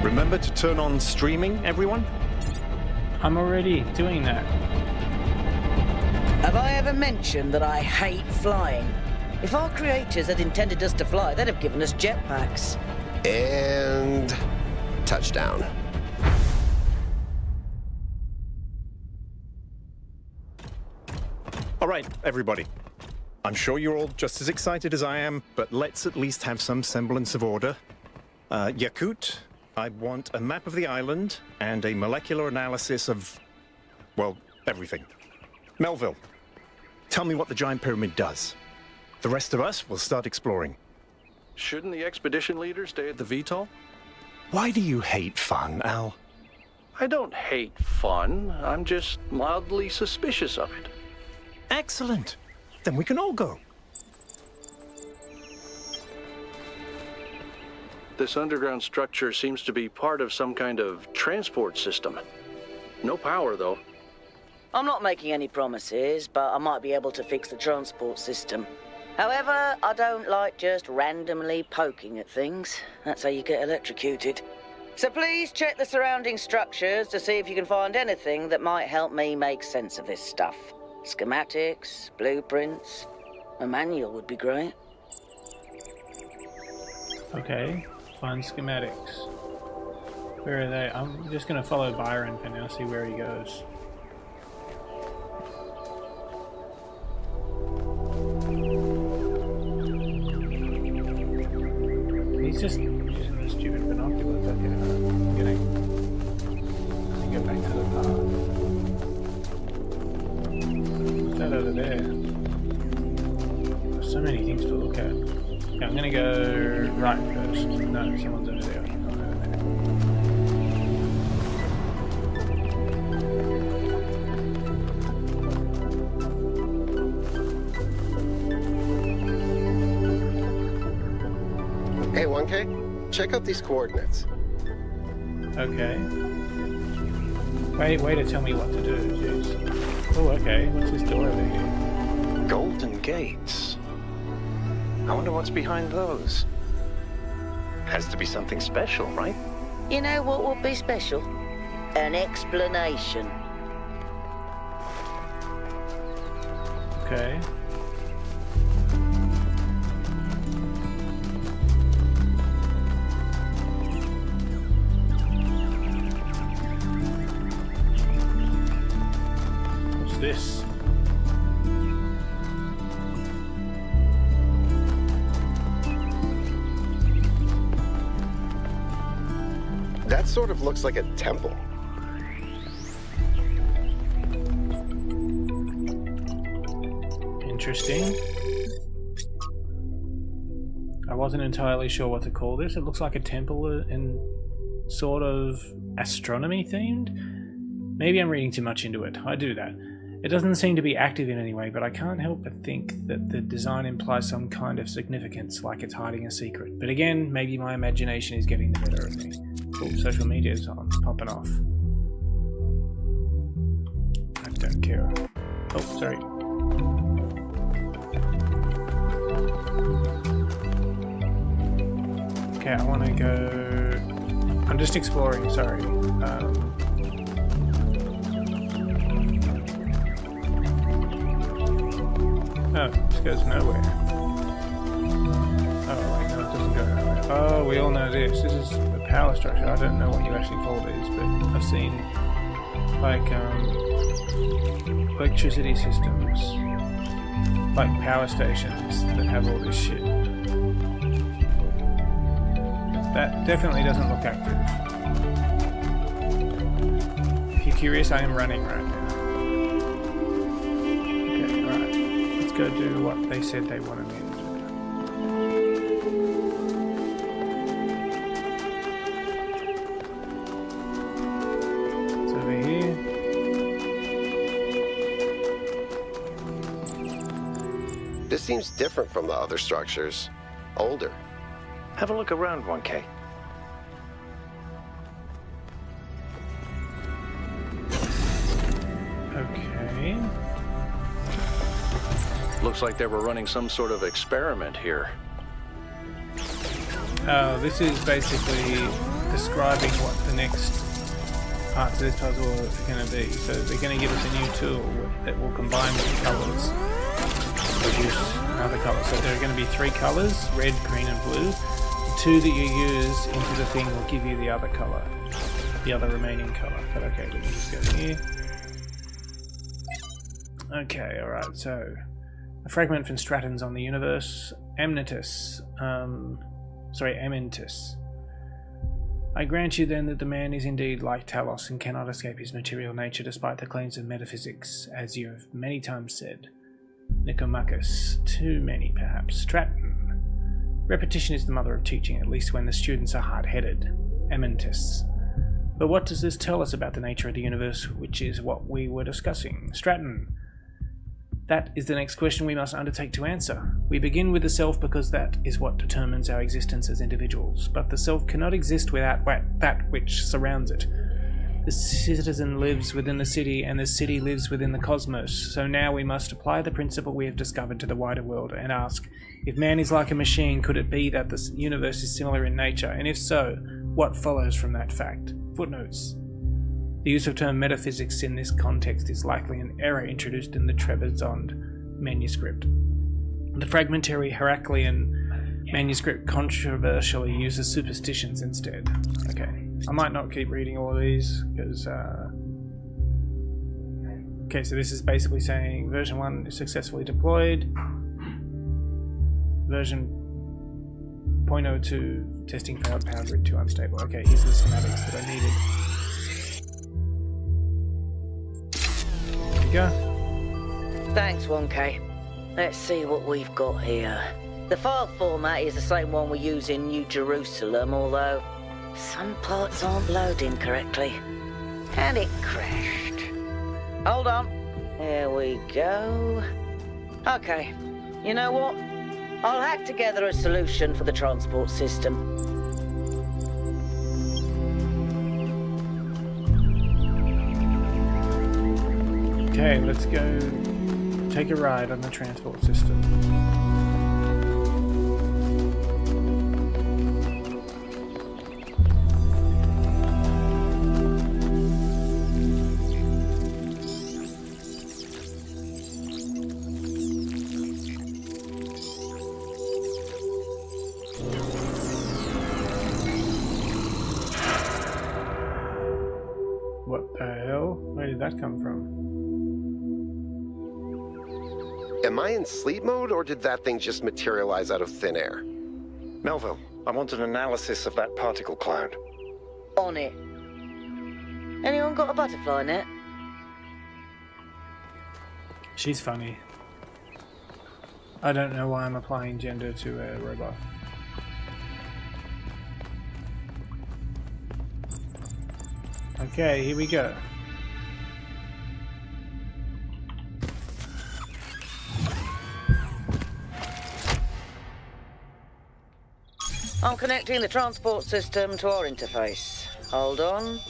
Remember to turn on streaming, everyone? I'm already doing that. Have I ever mentioned that I hate flying? If our creators had intended us to fly, they'd have given us jetpacks. And... touchdown. All right, everybody. I'm sure you're all just as excited as I am, but let's at least have some semblance of order. Yakut, I want a map of the island and a molecular analysis of, well, everything. Melville, tell me what the giant pyramid does. The rest of us will start exploring. Shouldn't the expedition leader stay at the VTOL? Why do you hate fun, Al? I don't hate fun. I'm just mildly suspicious of it. Excellent. Then we can all go. This underground structure seems to be part of some kind of transport system. No power, though. I'm not making any promises, but I might be able to fix the transport system. However, I don't like just randomly poking at things. That's how you get electrocuted. So please check the surrounding structures to see if you can find anything that might help me make sense of this stuff. Schematics, blueprints, a manual would be great. Okay. Find schematics. Where are they? I'm just going to follow Byron for now, see where he goes. He's just using the stupid binoculars. Okay, I'm getting. Let me go back to the path. What's that over there? There's so many things to look at. Yeah, I'm gonna go right first. No, someone's over there. I'm over there. Hey, 1K, check out these coordinates. Okay. Way to tell me what to do, jeez. Oh, okay. What's this door over here? Golden gates. I wonder what's behind those. Has to be something special, right? You know what would be special? An explanation. Okay. What's this? That sort of looks like a temple. Interesting. I wasn't entirely sure what to call this. It looks like a temple and sort of astronomy themed. Maybe I'm reading too much into it. I do that. It doesn't seem to be active in any way, but I can't help but think that the design implies some kind of significance, like it's hiding a secret. But again, maybe my imagination is getting the better of me. Oh, social media is on, popping off. I don't care. Oh, sorry. Okay, I want to go... I'm just exploring, sorry. Oh, this goes nowhere. Oh, wait, no, it doesn't go nowhere. Oh, we all know this. This is a power structure. I don't know what you actually call these, but I've seen, like, electricity systems. Like power stations that have all this shit. That definitely doesn't look active. If you're curious, I am running right now. Okay, right. Let's go do what they said they wanted me to do. It's over here. This seems different from the other structures. Older. Have a look around, 1K. Okay. Looks like they were running some sort of experiment here. This is basically describing what the next parts of this puzzle are going to be. So they're going to give us a new tool that will combine the colours to produce another colour. So there are going to be 3 colours, red, green and blue. The 2 that you use into the thing will give you the other colour, the other remaining colour. But okay, let me just go here. Okay, alright, so a fragment from Stratton's on the universe. Amnetus. Amentus. I grant you then that the man is indeed like Talos and cannot escape his material nature despite the claims of metaphysics, as you have many times said. Nicomachus. Too many, perhaps. Stratton. Repetition is the mother of teaching, at least when the students are hard-headed. Amentus. But what does this tell us about the nature of the universe, which is what we were discussing? Stratton. That is the next question we must undertake to answer. We begin with the self because that is what determines our existence as individuals, but the self cannot exist without that which surrounds it. The citizen lives within the city, and the city lives within the cosmos, so now we must apply the principle we have discovered to the wider world and ask, if man is like a machine, could it be that the universe is similar in nature, and if so, what follows from that fact? Footnotes. The use of term metaphysics in this context is likely an error introduced in the Trebizond manuscript. The fragmentary Heraclean manuscript controversially uses superstitions instead. Okay, I might not keep reading all of these because okay, so this is basically saying version 1 is successfully deployed. Version 0.02 testing failed, power grid 2 unstable. Okay, here's the schematics that I needed. Go. Thanks, 1K. Let's see what we've got here. The file format is the same one we use in New Jerusalem, although some parts aren't loading correctly. And it crashed. Hold on. There we go. Okay. You know what? I'll hack together a solution for the transport system. Okay, let's go take a ride on the transport system. What the hell? Where did that come from? Am I in sleep mode, or did that thing just materialize out of thin air? Melville, I want an analysis of that particle cloud. On it. Anyone got a butterfly net? She's funny. I don't know why I'm applying gender to a robot. Okay, here we go. I'm connecting the transport system to our interface. Hold on.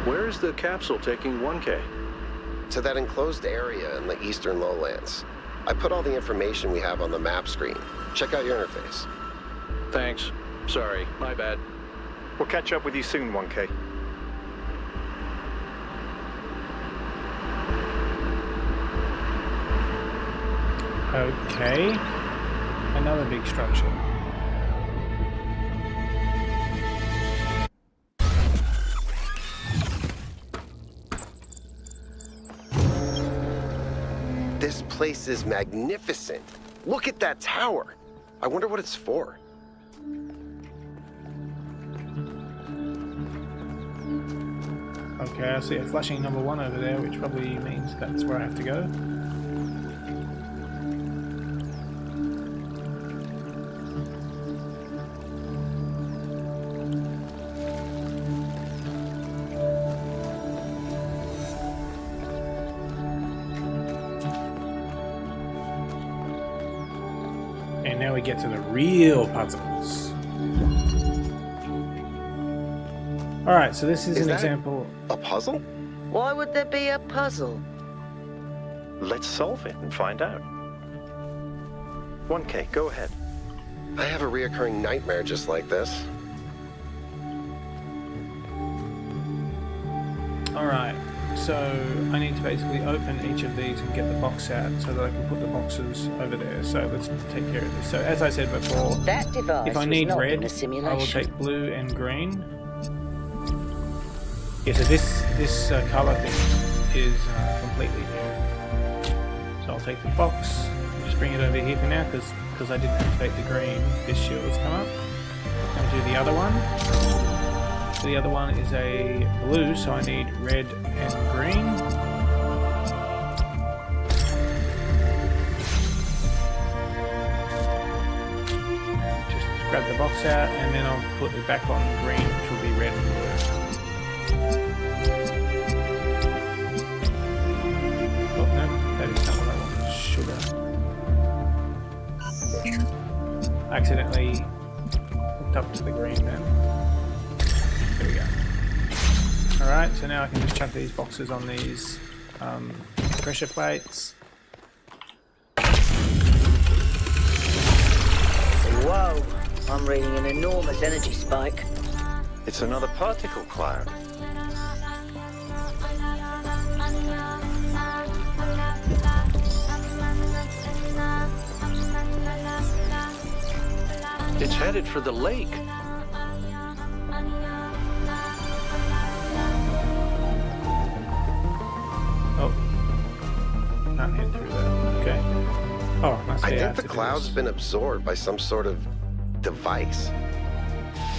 Where is the capsule taking 1K? To that enclosed area in the eastern lowlands. I put all the information we have on the map screen. Check out your interface. Thanks. Sorry, my bad. We'll catch up with you soon, 1K. Okay. Another big structure. This place is magnificent. Look at that tower. I wonder what it's for. Okay, I see a flashing number 1 over there, which probably means that's where I have to go. And now we get to the real puzzles. Alright, so this is an that example. A puzzle? Why would there be a puzzle? Let's solve it and find out. 1K, go ahead. I have a reoccurring nightmare just like this. Alright, so I need to basically open each of these and get the box out so that I can put the boxes over there. So let's take care of this. So as I said before, That device if I was need not red, in a I simulation. will take blue and green. Yeah, so this color thing is completely new. So I'll take the box, just bring it over here for now because I didn't activate the green. This shield has come up. And do the other one. So the other one is a blue, so I need red and green. Just grab the box out and then I'll put it back on green, which will be red and blue. Oh no, that is not what I wanted. Sugar. I accidentally hooked up to the green then. There we go. Alright, so now I can just chuck these boxes on these pressure plates. Whoa! I'm reading an enormous energy spike. It's another particle cloud. It's headed for the lake. Oh. Can't hit through that. Okay. Oh, must I be think out the to do cloud's this. been absorbed by some sort of device.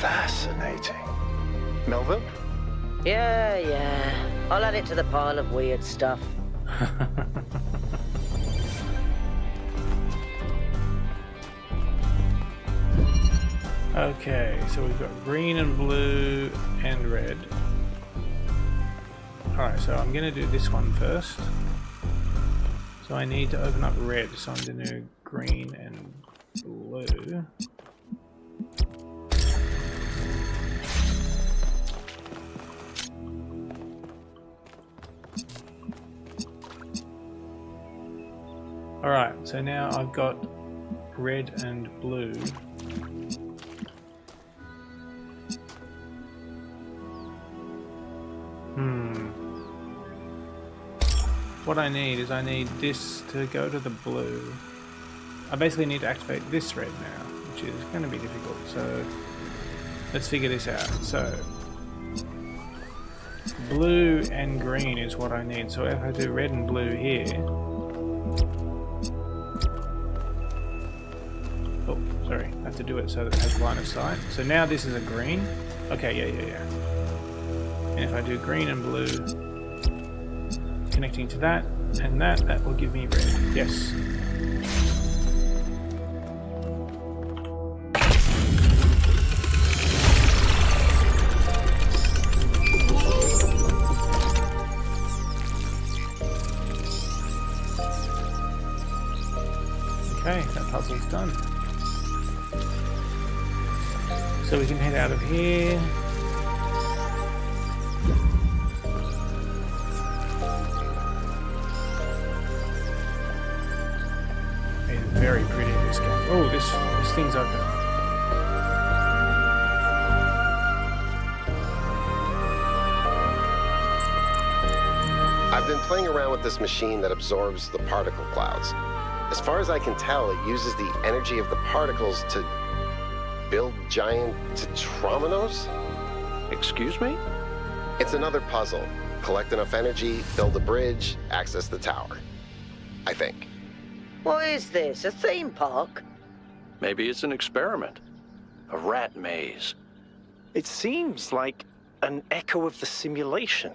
Fascinating. Melville? Yeah. I'll add it to the pile of weird stuff. Okay, so we've got green and blue and red. Alright, so I'm going to do this one first. So So I need to open up red, so I'm going to do green and blue. Alright, so now I've got red and blue. What I need is I need this to go to the blue. I basically need to activate this red now, which is going to be difficult. So let's figure this out. So blue and green is what I need. So if I do red and blue here. Oh, sorry. I have to do it so that it has line of sight. So now this is a green. Okay, yeah. And if I do green and blue, connecting to that and that will give me red. Yes. Okay, that puzzle's done. So we can head out of here. Very pretty in this game. Oh, this thing's open. I've been playing around with this machine that absorbs the particle clouds. As far as I can tell, it uses the energy of the particles to build giant tetrominos? Excuse me? It's another puzzle. Collect enough energy, build a bridge, access the tower. I think. What is this, a theme park? Maybe it's an experiment. A rat maze. It seems like an echo of the simulation.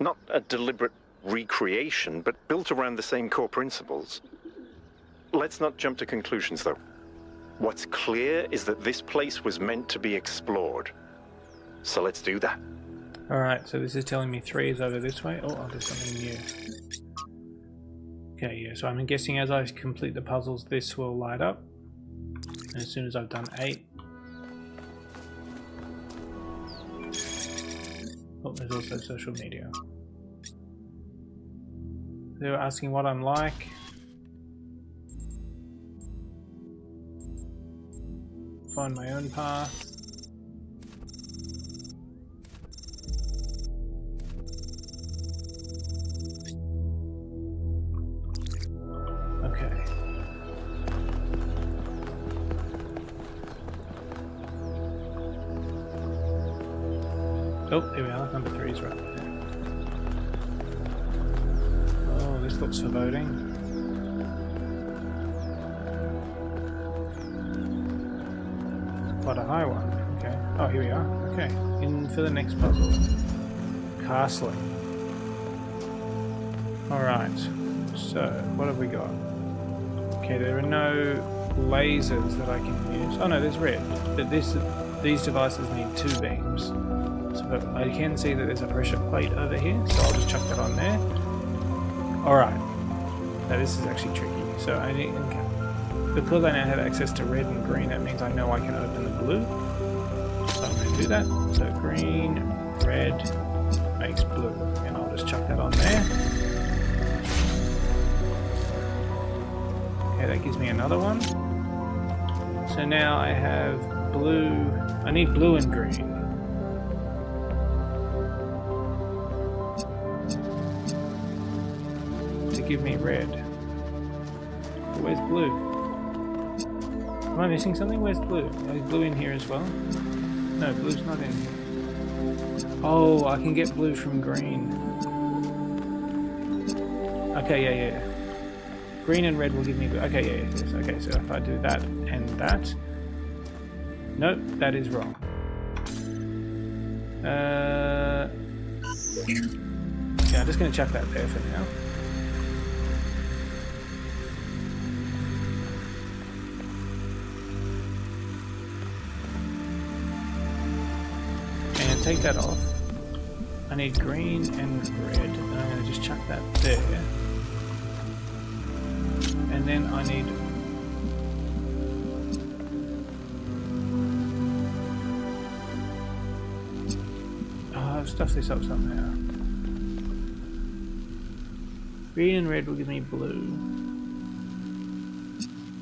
Not a deliberate recreation, but built around the same core principles. Let's not jump to conclusions, though. What's clear is that this place was meant to be explored. So let's do that. Alright, so this is telling me 3 is over this way. Oh, I'll do something new. Okay, yeah, so I'm guessing as I complete the puzzles, this will light up. And as soon as I've done 8... Oh, there's also social media. They were asking what I'm like. Find my own path. Okay. Oh, here we are. Number 3 is right there. Oh, this looks foreboding. Quite a high one. Okay. Oh, here we are. Okay. In for the next puzzle. Castling. Alright. So, what have we got? Okay, there are no lasers that I can use. Oh no, there's red. But these devices need 2 beams. So I can see that there's a pressure plate over here, so I'll just chuck that on there. Alright. Now this is actually tricky. So I need... Okay. Because I now have access to red and green, that means I know I can open the blue. So I'm going to do that. So green, red makes blue. And I'll just chuck that on there. Okay, that gives me another one. So now I have blue. I need blue and green. To give me red. Where's blue? Am I missing something? Where's blue? Is blue in here as well? No, blue's not in here. Oh, I can get blue from green. Okay, yeah. Green and red will give me blue. Okay, yeah, yes. Okay, so if I do that and that... Nope, that is wrong. Yeah, I'm just going to chuck that there for now. Take that off. I need green and red, and I'm going to just chuck that there. I've stuffed this up somehow. Green and red will give me blue.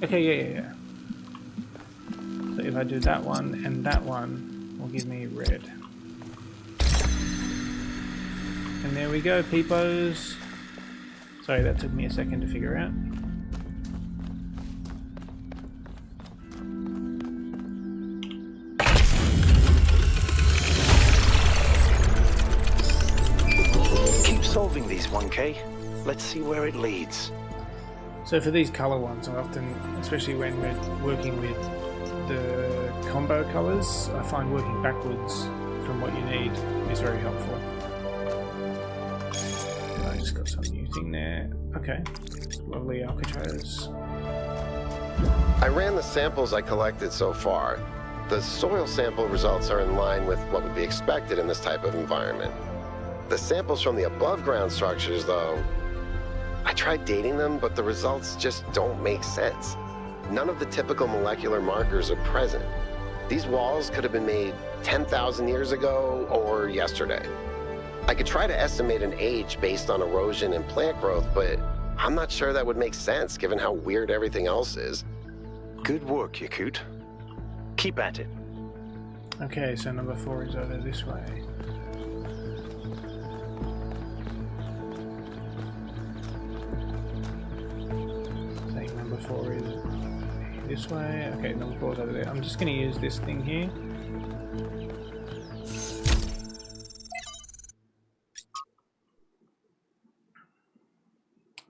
Okay, yeah. So if I do that one and that one, will give me red. And there we go, peepos. Sorry, that took me a second to figure out. Keep solving these, 1K. Let's see where it leads. So for these colour ones, I often, especially when we're working with the combo colours, I find working backwards from what you need is very helpful. I just got some new thing there. Okay, lovely Alcatraz. I ran the samples I collected so far. The soil sample results are in line with what would be expected in this type of environment. The samples from the above-ground structures, though, I tried dating them, but the results just don't make sense. None of the typical molecular markers are present. These walls could have been made 10,000 years ago or yesterday. I could try to estimate an age based on erosion and plant growth, but I'm not sure that would make sense given how weird everything else is. Good work, Yakut. Keep at it. Okay, so number 4 is over this way. I think number 4 is this way. Okay, number 4 is over there. I'm just going to use this thing here.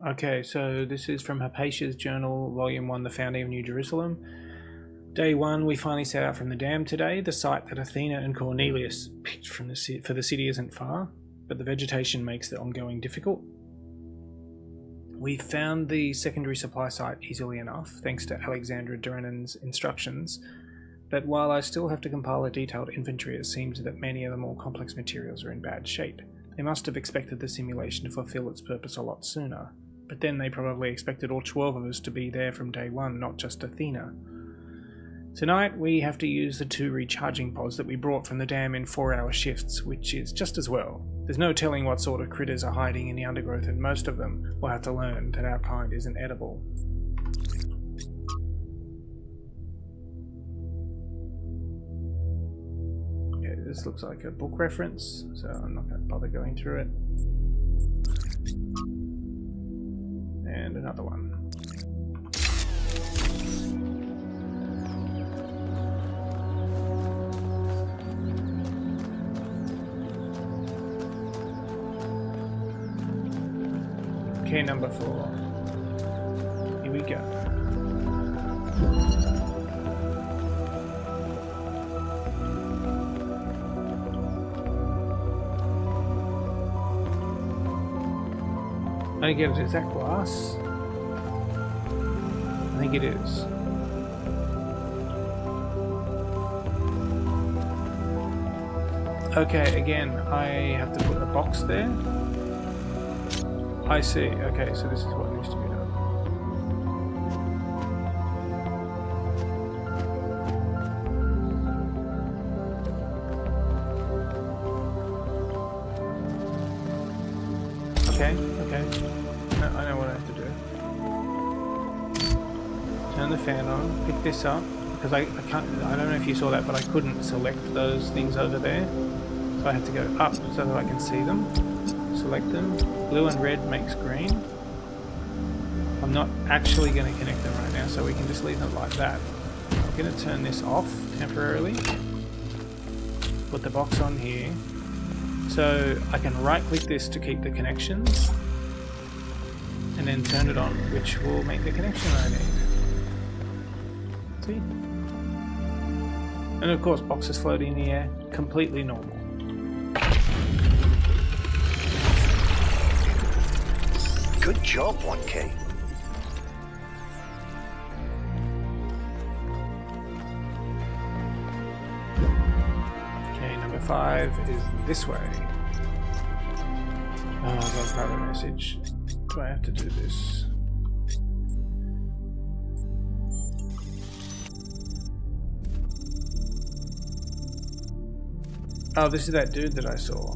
Okay, so this is from Hypatia's Journal, Volume 1, The Founding of New Jerusalem. Day 1, we finally set out from the dam today. The site that Athena and Cornelius picked for the city isn't far, but the vegetation makes the ongoing difficult. We found the secondary supply site easily enough, thanks to Alexandra Durenen's instructions, but while I still have to compile a detailed inventory, it seems that many of the more complex materials are in bad shape. They must have expected the simulation to fulfill its purpose a lot sooner, but then they probably expected all 12 of us to be there from day 1, not just Athena. Tonight we have to use the 2 recharging pods that we brought from the dam in 4-hour shifts, which is just as well. There's no telling what sort of critters are hiding in the undergrowth, and most of them will have to learn that our kind isn't edible. Okay, this looks like a book reference, so I'm not going to bother going through it. And another one. Okay, number 4. Here we go. I get it. Is that glass? I think it is. Okay, again, I have to put a box there. I see. Okay, so this is what needs to be done. Okay. No, I know what I have to do. Turn the fan on, pick this up, because I can't, I don't know if you saw that, but I couldn't select those things over there. So I had to go up so that I can see them. Select them. Blue and red makes green. I'm not actually going to connect them right now, so we can just leave them like that. I'm going to turn this off temporarily. Put the box on here. So I can right click this to keep the connections. And then turn it on, which will make the connection I need. See? And of course, boxes floating in the air, completely normal. Good job, 1K. Okay, number 5 is this way. Oh, there's another message. Do I have to do this? Oh, this is that dude that I saw.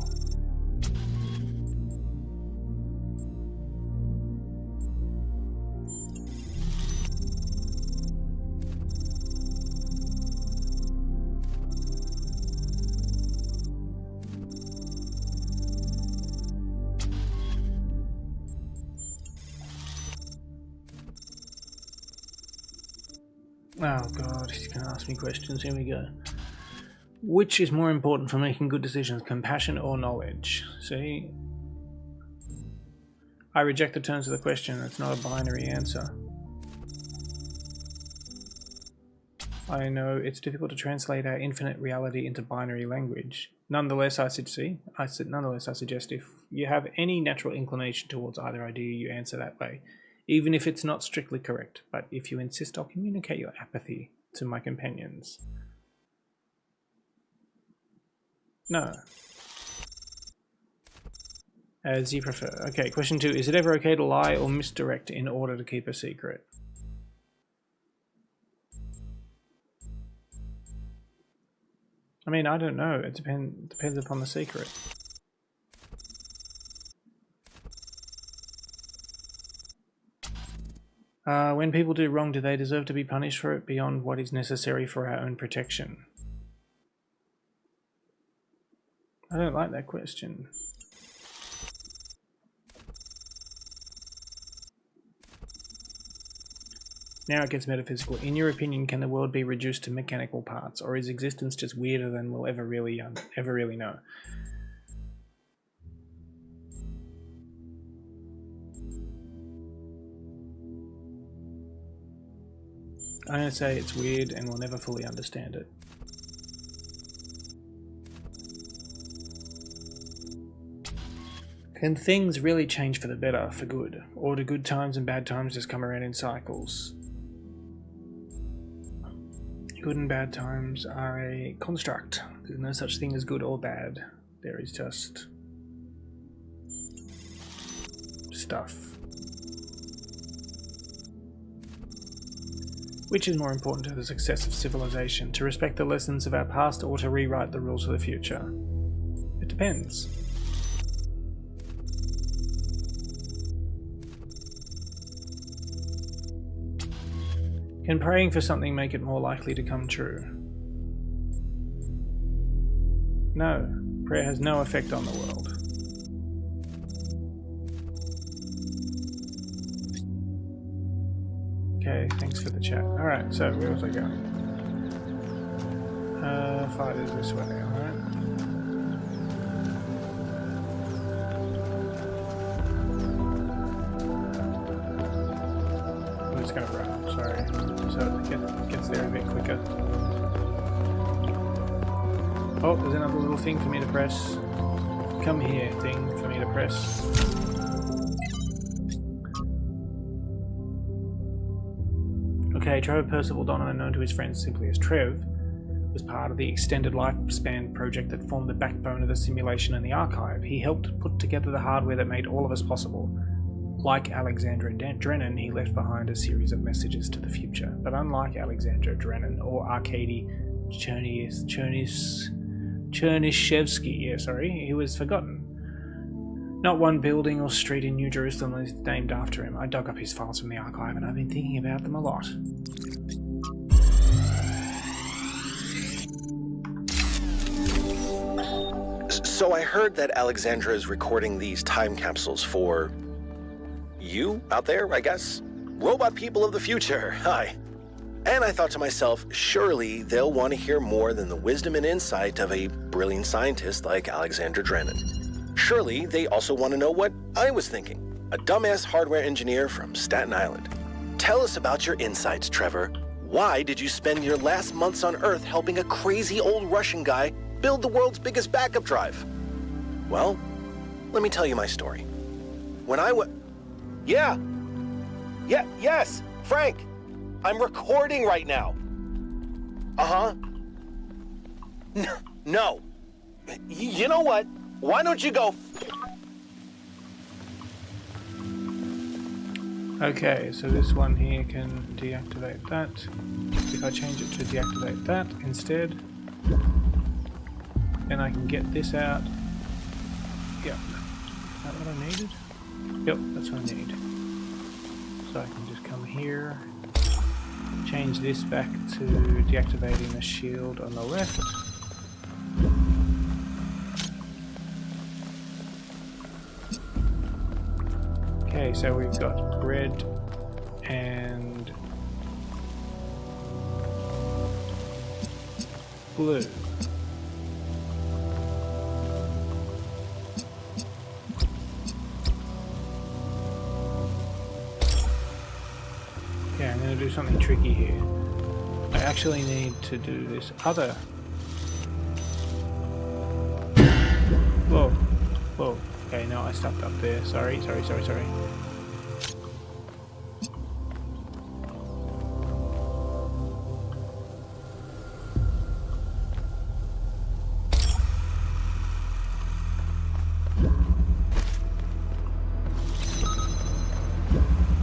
Oh god, he's going to ask me questions. Here we go. Which is more important for making good decisions, compassion or knowledge? See? I reject the terms of the question. It's not a binary answer. I know it's difficult to translate our infinite reality into binary language. Nonetheless, I suggest if you have any natural inclination towards either idea, you answer that way, even if it's not strictly correct. But if you insist, I'll communicate your apathy to my companions. No. As you prefer. Okay, question 2. Is it ever okay to lie or misdirect in order to keep a secret? I mean, I don't know. It depends upon the secret. When people do wrong, do they deserve to be punished for it beyond what is necessary for our own protection? I don't like that question. Now it gets metaphysical. In your opinion, can the world be reduced to mechanical parts, or is existence just weirder than we'll ever really know? I'm going to say it's weird and we'll never fully understand it. Can things really change for the better, for good? Or do good times and bad times just come around in cycles? Good and bad times are a construct. There's no such thing as good or bad. There is just stuff. Which is more important to the success of civilization, to respect the lessons of our past or to rewrite the rules of the future? It depends. Can praying for something make it more likely to come true? No. Prayer has no effect on the world. Okay, thanks for the chat. Alright, so where was I going? Fight is this way, alright. I'm just gonna run, sorry. So it gets there a bit quicker. Oh, there's another little thing for me to press. Come here thing for me to press. Okay, Trevor Percival Donner, known to his friends simply as Trev, was part of the Extended Lifespan project that formed the backbone of the simulation and the archive. He helped put together the hardware that made all of us possible. Like Alexandra Drennan, he left behind a series of messages to the future. But unlike Alexandra Drennan or Arkady Chernyshevsky, he was forgotten. Not one building or street in New Jerusalem is named after him. I dug up his files from the archive and I've been thinking about them a lot. So I heard that Alexandra is recording these time capsules for you out there, I guess? Robot people of the future, hi. And I thought to myself, surely they'll want to hear more than the wisdom and insight of a brilliant scientist like Alexandra Drennan. Surely they also want to know what I was thinking, a dumbass hardware engineer from Staten Island. Tell us about your insights, Trevor. Why did you spend your last months on Earth helping a crazy old Russian guy build the world's biggest backup drive? Well, let me tell you my story. When I was... Yes, Frank. I'm recording right now. Uh-huh. No. You know what? Why don't you go... Okay, so this one here can deactivate that. If I change it to deactivate that instead. then I can get this out. Yep. Is that what I needed? Yep, that's what I need. So I can just come here, change this back to deactivating the shield on the left. Okay, so we've got red and blue. Okay, I'm going to do something tricky here. I actually need to do this other... Whoa. Whoa. Okay, no, I stuck up there. Sorry.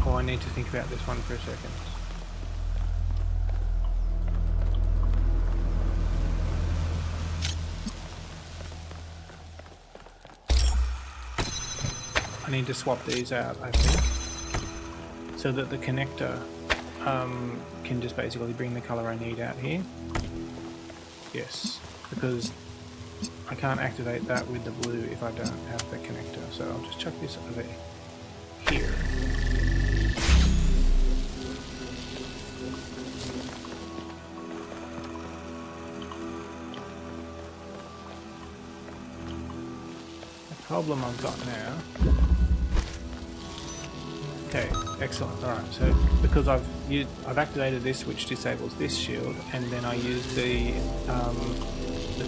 Oh, I need to think about this one for a second. I need to swap these out, I think, so that the connector can just basically bring the color I need out here. Yes, because I can't activate that with the blue if I don't have the connector, so I'll just chuck this over here. The problem I've got now... Okay, excellent. Alright, so because I've activated this, which disables this shield, and then I use the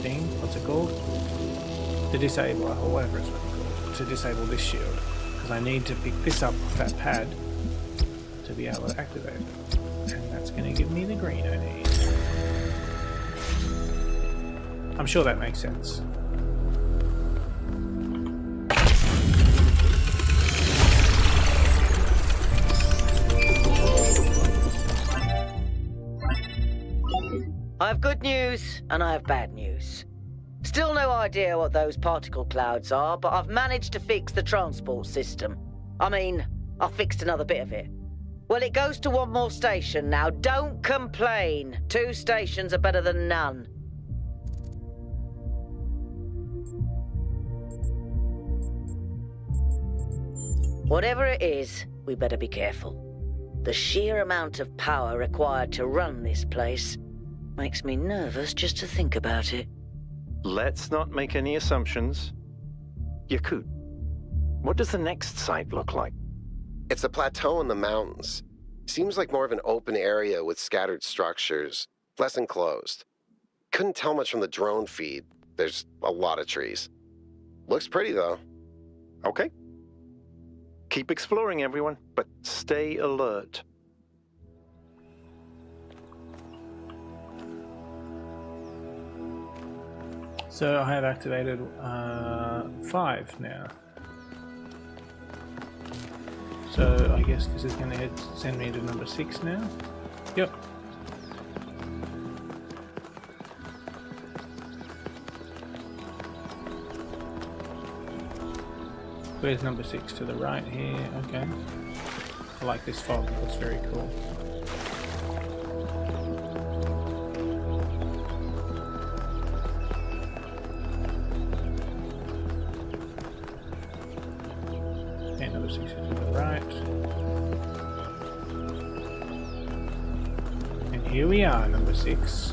thing, what's it called? The disabler, or whatever it's called, to disable this shield. Because I need to pick this up off that pad to be able to activate it. And that's going to give me the green I need. I'm sure that makes sense. I have good news and I have bad news. Still no idea what those particle clouds are, but I've managed to fix the transport system. I mean, I fixed another bit of it. Well, it goes to one more station now. Don't complain. 2 stations are better than none. Whatever it is, we better be careful. The sheer amount of power required to run this place makes me nervous just to think about it. Let's not make any assumptions. Yakut, what does the next site look like? It's a plateau in the mountains. Seems like more of an open area with scattered structures, less enclosed. Couldn't tell much from the drone feed. There's a lot of trees. Looks pretty, though. Okay. Keep exploring, everyone, but stay alert. So I have activated 5 now. So I guess this is going to send me to number 6 now. Yep. Where's number 6? To the right here. Okay. I like this fog. It's very cool. And number 6 is to the right. And here we are, number 6.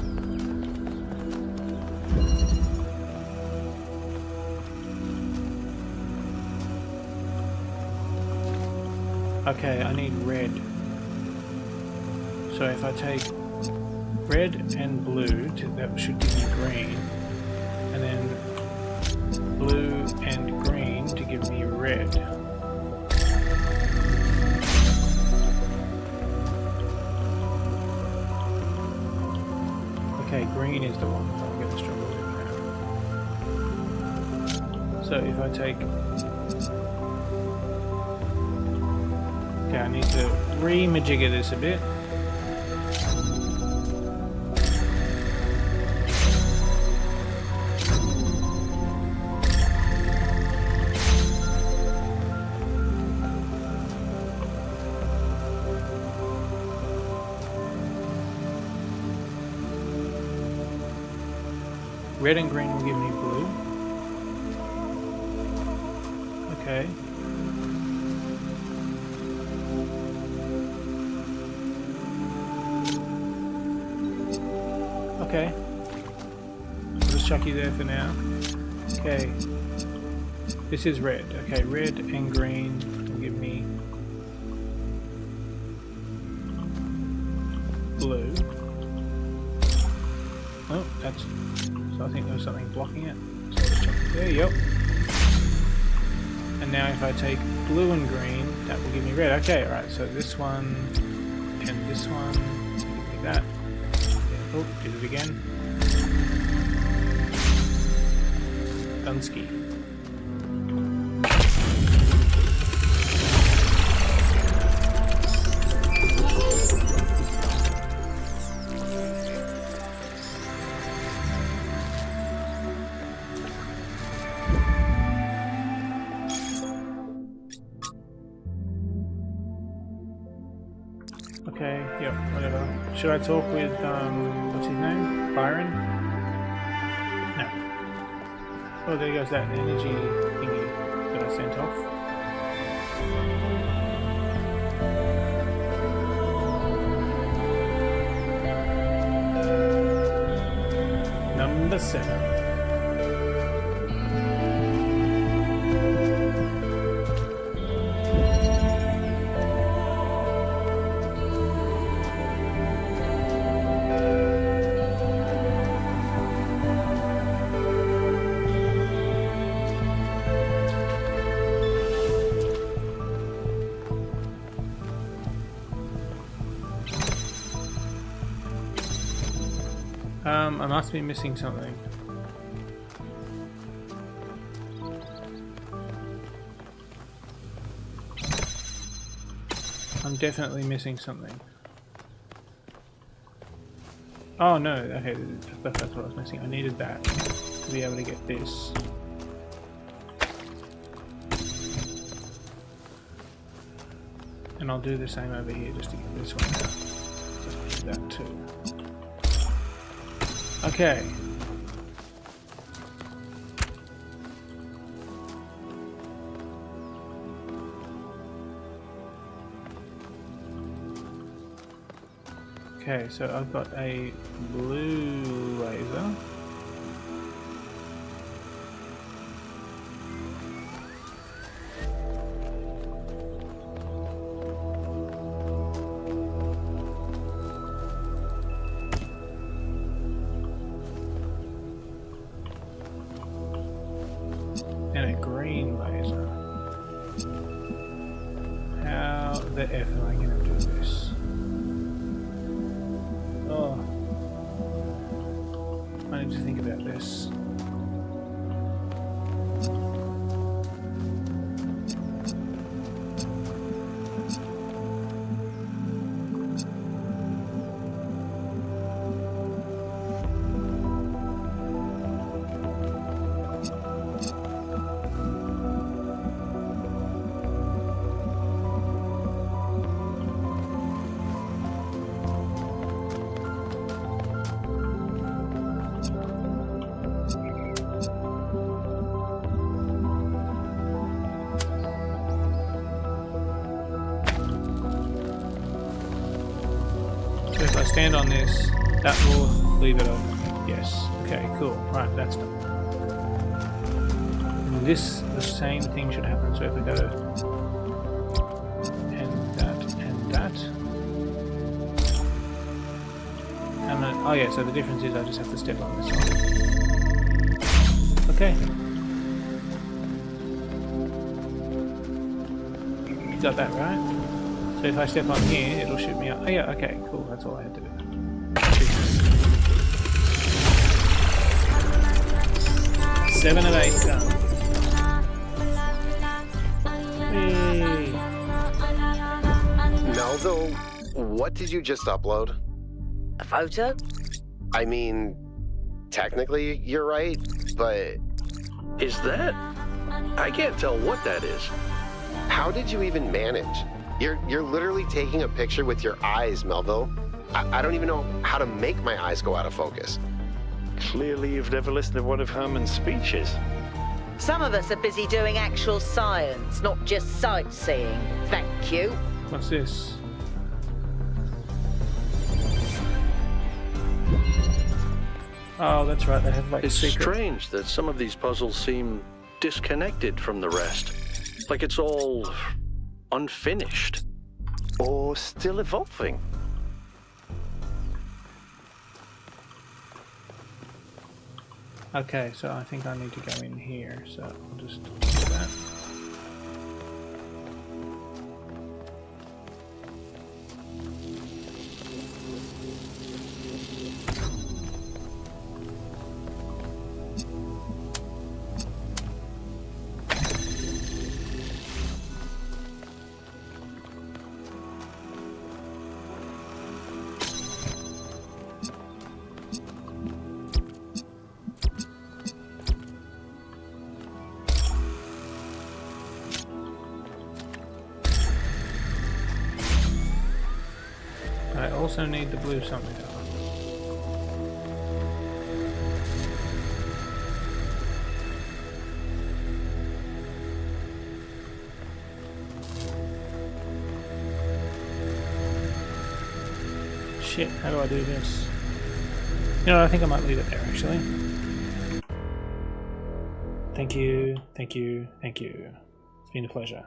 Okay, I need red. So if I take red and blue, that should give me green. And then blue and green to give me red. Okay, green is the one that I'm going to struggle with now. So if I take... Okay, I need to re-majigger this a bit. Red and green will give me blue. Okay. Okay. I'll just chuck you there for now. Okay. This is red. Okay, red and green will give me blue. Oh, that's... So I think there was something blocking it. So let's chuck it there, yep. And now if I take blue and green, that will give me red. Okay, alright, so this one and this one will give me that. Oh, did it again. Dunsky. Okay, yep, whatever. Should I talk with, what's his name? Byron? No. Oh, there goes that energy thingy that I sent off. Number 7. I must be missing something. I'm definitely missing something. Oh no, okay, that's what I was missing. I needed that to be able to get this. And I'll do the same over here just to get this one out. So I'll do that too. Okay. Okay, so I've got a blue laser. And a green laser. How the F am I going to do this? Oh. I need to think about this. If I stand on this, that will leave it open. Yes. Okay, cool. Right, that's done. And this, the same thing should happen. So if we go and that and that. And then, oh yeah, so the difference is I just have to step on this one. Okay. Got that right? So if I step on here, it'll shoot me up. Oh yeah, okay, cool. That's all I had to do. Jesus. 7 of 8 done. Hey. Melville, what did you just upload? A photo? I mean, technically you're right, but Is that? I can't tell what that is. how did you even manage? You're literally taking a picture with your eyes, Melville. I don't even know how to make my eyes go out of focus. Clearly you've never listened to one of Herman's speeches. Some of us are busy doing actual science, not just sightseeing. Thank you. What's this? Oh, that's right. They have like It's secret. strange that some of these puzzles seem disconnected from the rest. Like it's all unfinished. Or still evolving. Okay, so I think I need to go in here. So I'll just do that. I also need the blue something. Shit, how do I do this? You know, I think I might leave it there actually. Thank you, thank you, thank you. It's been a pleasure.